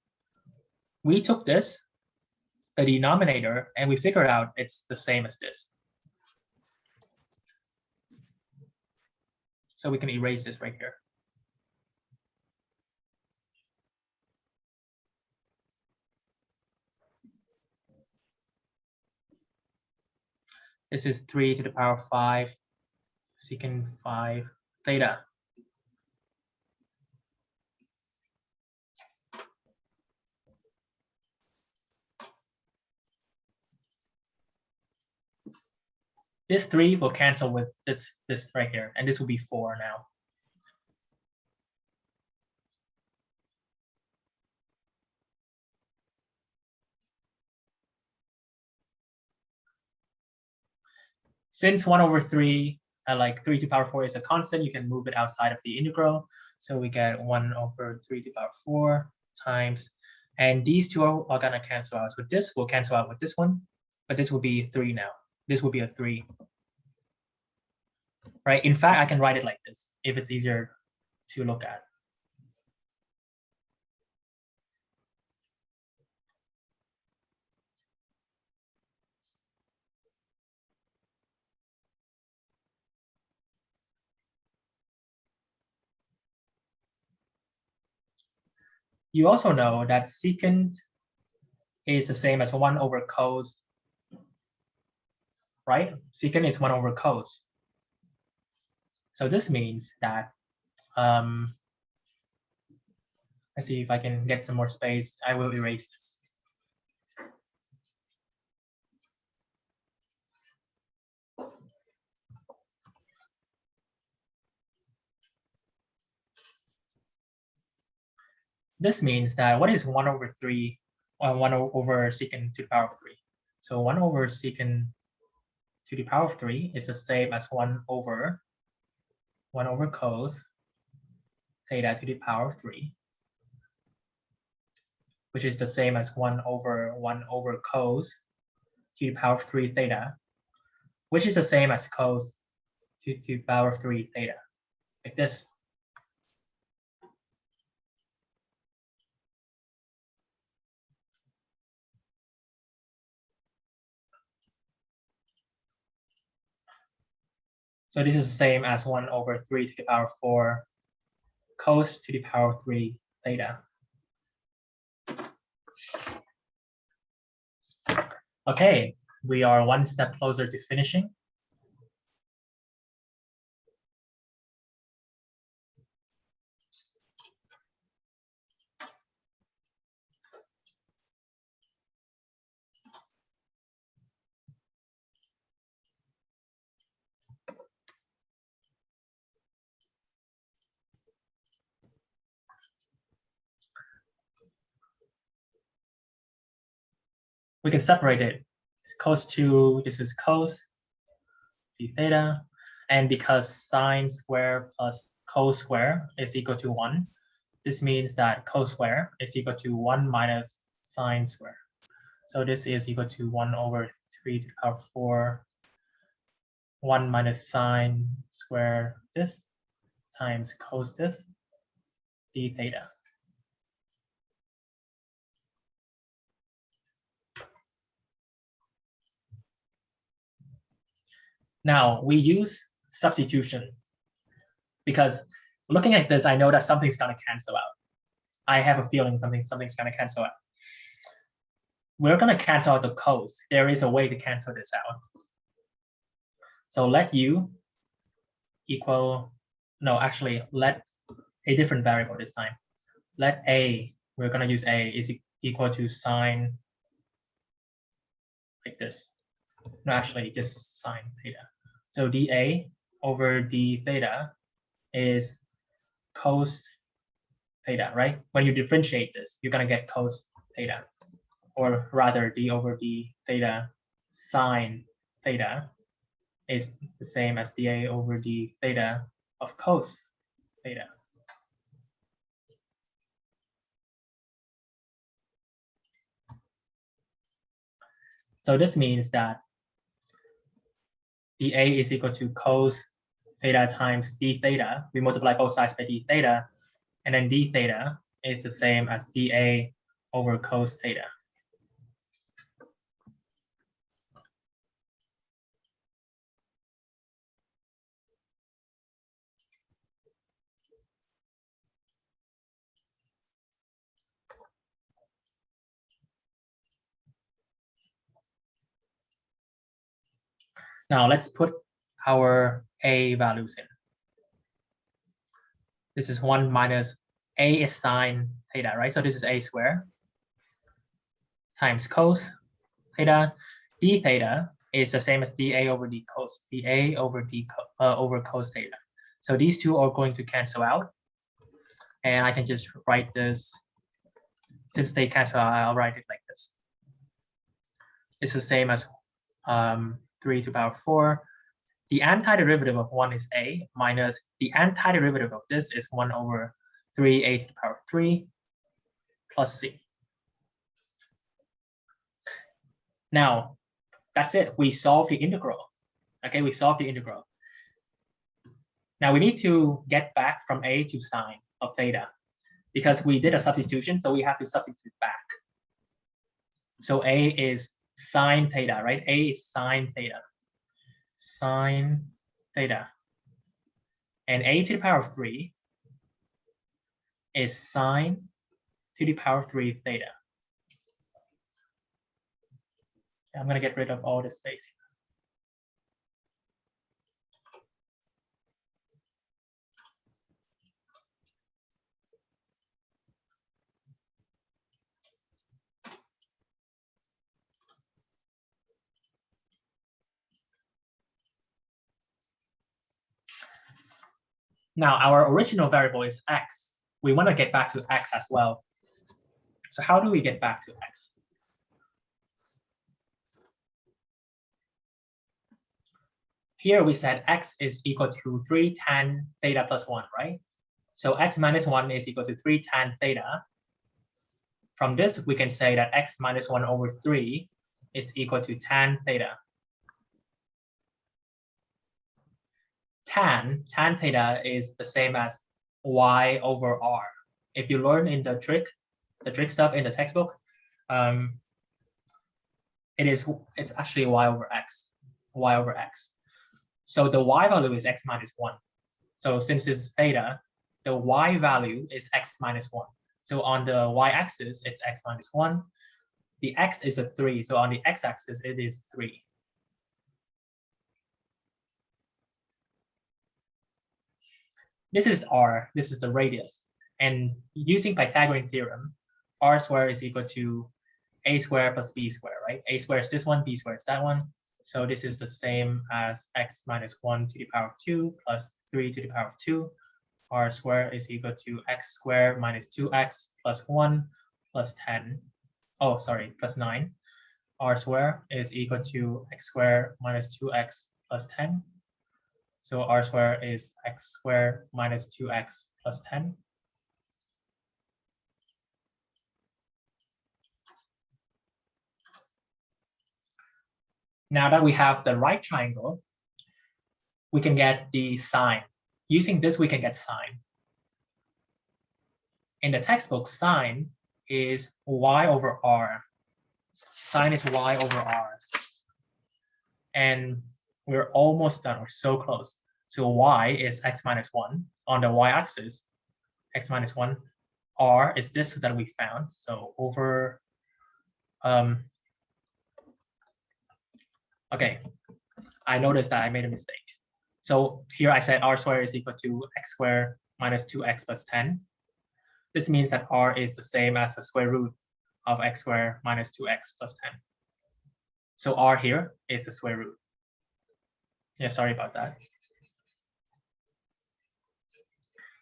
we took this, the denominator, and we figured out it's the same as this. So we can erase this right here. This is 3 to the power of 5 secant 5 theta. This 3 will cancel with this right here, and this will be 4 now. Since 1 over 3, like 3 to the power 4 is a constant, you can move it outside of the integral. So we get 1 over 3 to the power 4 times, and these two are going to cancel out. So this will cancel out with this one, but this will be 3 now. This will be a 3. Right? In fact, I can write it like this if it's easier to look at. You also know that secant is the same as 1 over cos, right? Secant is 1 over cos. So this means that, let's see if I can get some more space. I will erase this. This means that what is 1 over 3, or 1 over secant to the power of 3? So 1 over secant to the power of 3 is the same as 1 over cos theta to the power of 3, which is the same as 1 over cos to the power of 3 theta, which is the same as cos to the power of 3 theta, like this. So this is the same as 1 over 3 to the power of 4 cos to the power of 3 theta. Okay, we are one step closer to finishing. We can separate it. Cos 2, this is cos d theta, and because sine square plus cos square is equal to 1, this means that cos square is equal to 1 minus sine square. So this is equal to 1 over 3 to the power 4, 1 minus sine square this times cos this d theta. Now we use substitution because looking at this, I know that something's going to cancel out. I have a feeling something's going to cancel out. We're going to cancel out the cos. There is a way to cancel this out. So let u equal, no, actually let a different variable this time. Let a, we're going to use a is equal to sine, like this. No, actually just sine theta. So dA over d theta is cos theta, right? When you differentiate this, you're going to get cos theta. Or rather, d over d theta sine theta is the same as dA over d theta of cos theta. So this means that dA is equal to cos theta times d theta. We multiply both sides by d theta, and then d theta is the same as dA over cos theta. Now let's put our a values in. This is 1 minus a is sine theta, right? So this is a squared times cos theta. D theta is the same as dA over d cos, dA over d over cos theta. So these two are going to cancel out, and I can just write this. Since they cancel out, I'll write it like this. It's the same as 3 to the power 4. The antiderivative of 1 is a, minus the antiderivative of this is 1 over 3a to the power 3 plus c. Now, that's it. We solve the integral. Okay, we solve the integral. Now we need to get back from a to sine of theta because we did a substitution, so we have to substitute back. So a is sine theta, right? A is sine theta. Sine theta. And a to the power of 3 is sine to the power of 3 theta. I'm going to get rid of all this space. Now, our original variable is x. We want to get back to x as well. So how do we get back to x? here we said x is equal to 3 tan theta plus 1, right? So x minus 1 is equal to 3 tan theta. From this, we can say that x minus 1 over 3 is equal to tan theta. Tan theta is the same as y over r. If you learn in the trick stuff in the textbook, it's actually y over x. So the y value is x minus 1. So since this is theta, the y value is x minus 1. So on the y-axis, it's x minus 1. The x is a 3. So on the x-axis, it is 3. This is r. This is the radius. And using Pythagorean theorem, r squared is equal to a squared plus b squared, right? A squared is this one, b squared is that one. So this is the same as x minus 1 to the power of 2 plus 3 to the power of 2. R squared is equal to x squared minus 2x plus 1 plus 10. Oh, sorry, plus 9. R squared is equal to x squared minus 2x plus 10. So r squared is x squared minus 2x plus 10. Now that we have the right triangle, we can get the sine. Using this, we can get sine. In the textbook, sine is y over r. Sine is y over r. And we're almost done. We're so close. So y is x minus 1 on the y-axis, x minus 1. R is this that we found. So over, okay, I noticed that I made a mistake. So here I said r squared is equal to x squared minus 2x plus 10. This means that r is the same as the square root of x squared minus 2x plus 10. So r here is the square root. Yeah, sorry about that.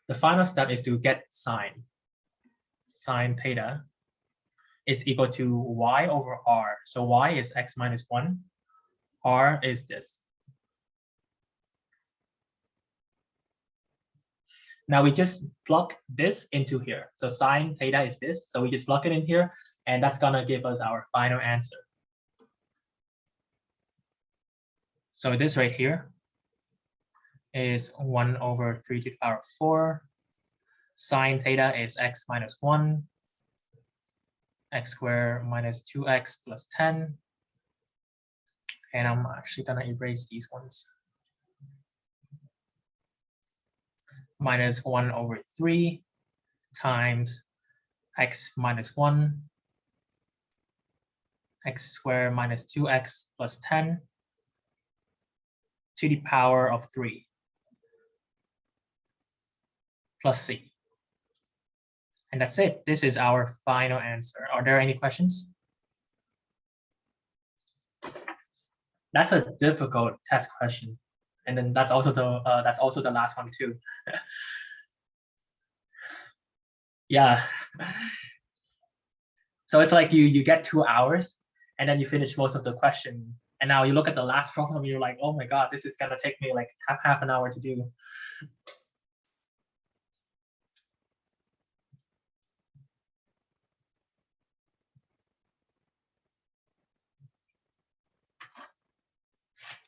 The final step is to get sine. Sine theta is equal to y over r. So y is x minus 1. R is this. Now we just plug this into here. So sine theta is this. So we just plug it in here, and that's gonna give us our final answer. So this right here is 1 over 3 to the power of 4. Sine theta is x minus 1. X squared minus 2x plus 10. And I'm actually gonna erase these ones. Minus 1 over 3 times x minus 1, x squared minus 2x plus 10 to the power of 3 plus c. And that's it. This is our final answer. Are there any questions? That's a difficult test question. And then that's also the last one too. Yeah. So it's like you get 2 hours and then you finish most of the question. And now you look at the last problem and you're like, oh my God, this is gonna take me like half an hour to do.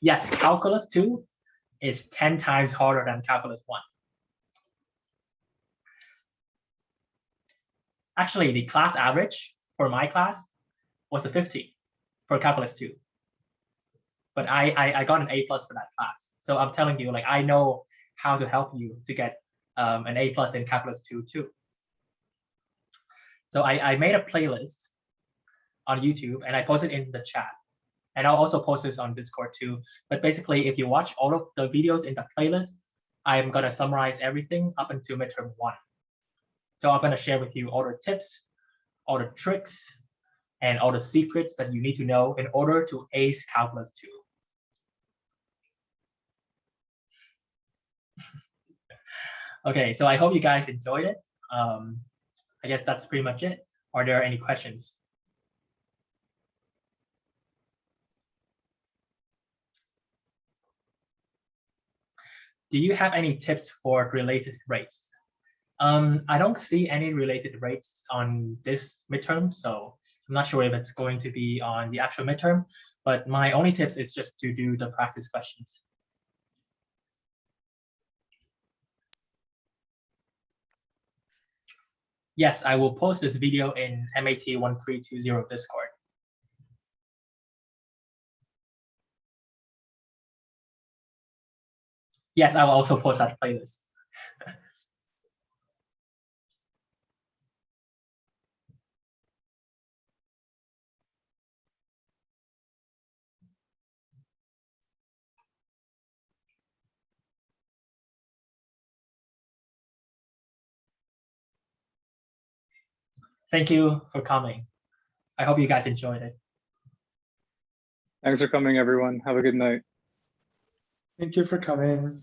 Yes, calculus 2 is 10 times harder than calculus 1. Actually, the class average for my class was a 50 for calculus 2. But I got an A+ for that class. So I'm telling you, like, I know how to help you to get an A+ in calculus 2 too. So I made a playlist on YouTube and I posted in the chat. And I'll also post this on Discord too. But basically, if you watch all of the videos in the playlist, I'm gonna summarize everything up until midterm 1. So I'm gonna share with you all the tips, all the tricks, and all the secrets that you need to know in order to ace calculus 2. Okay, so I hope you guys enjoyed it. I guess that's pretty much it. Are there any questions? do you have any tips for related rates? I don't see any related rates on this midterm, so I'm not sure if it's going to be on the actual midterm, but my only tips is just to do the practice questions. Yes, I will post this video in MAT1320 Discord. Yes, I will also post that playlist. Thank you for coming. I hope you guys enjoyed it.
Thanks for coming, everyone. Have a good night.
Thank you for coming.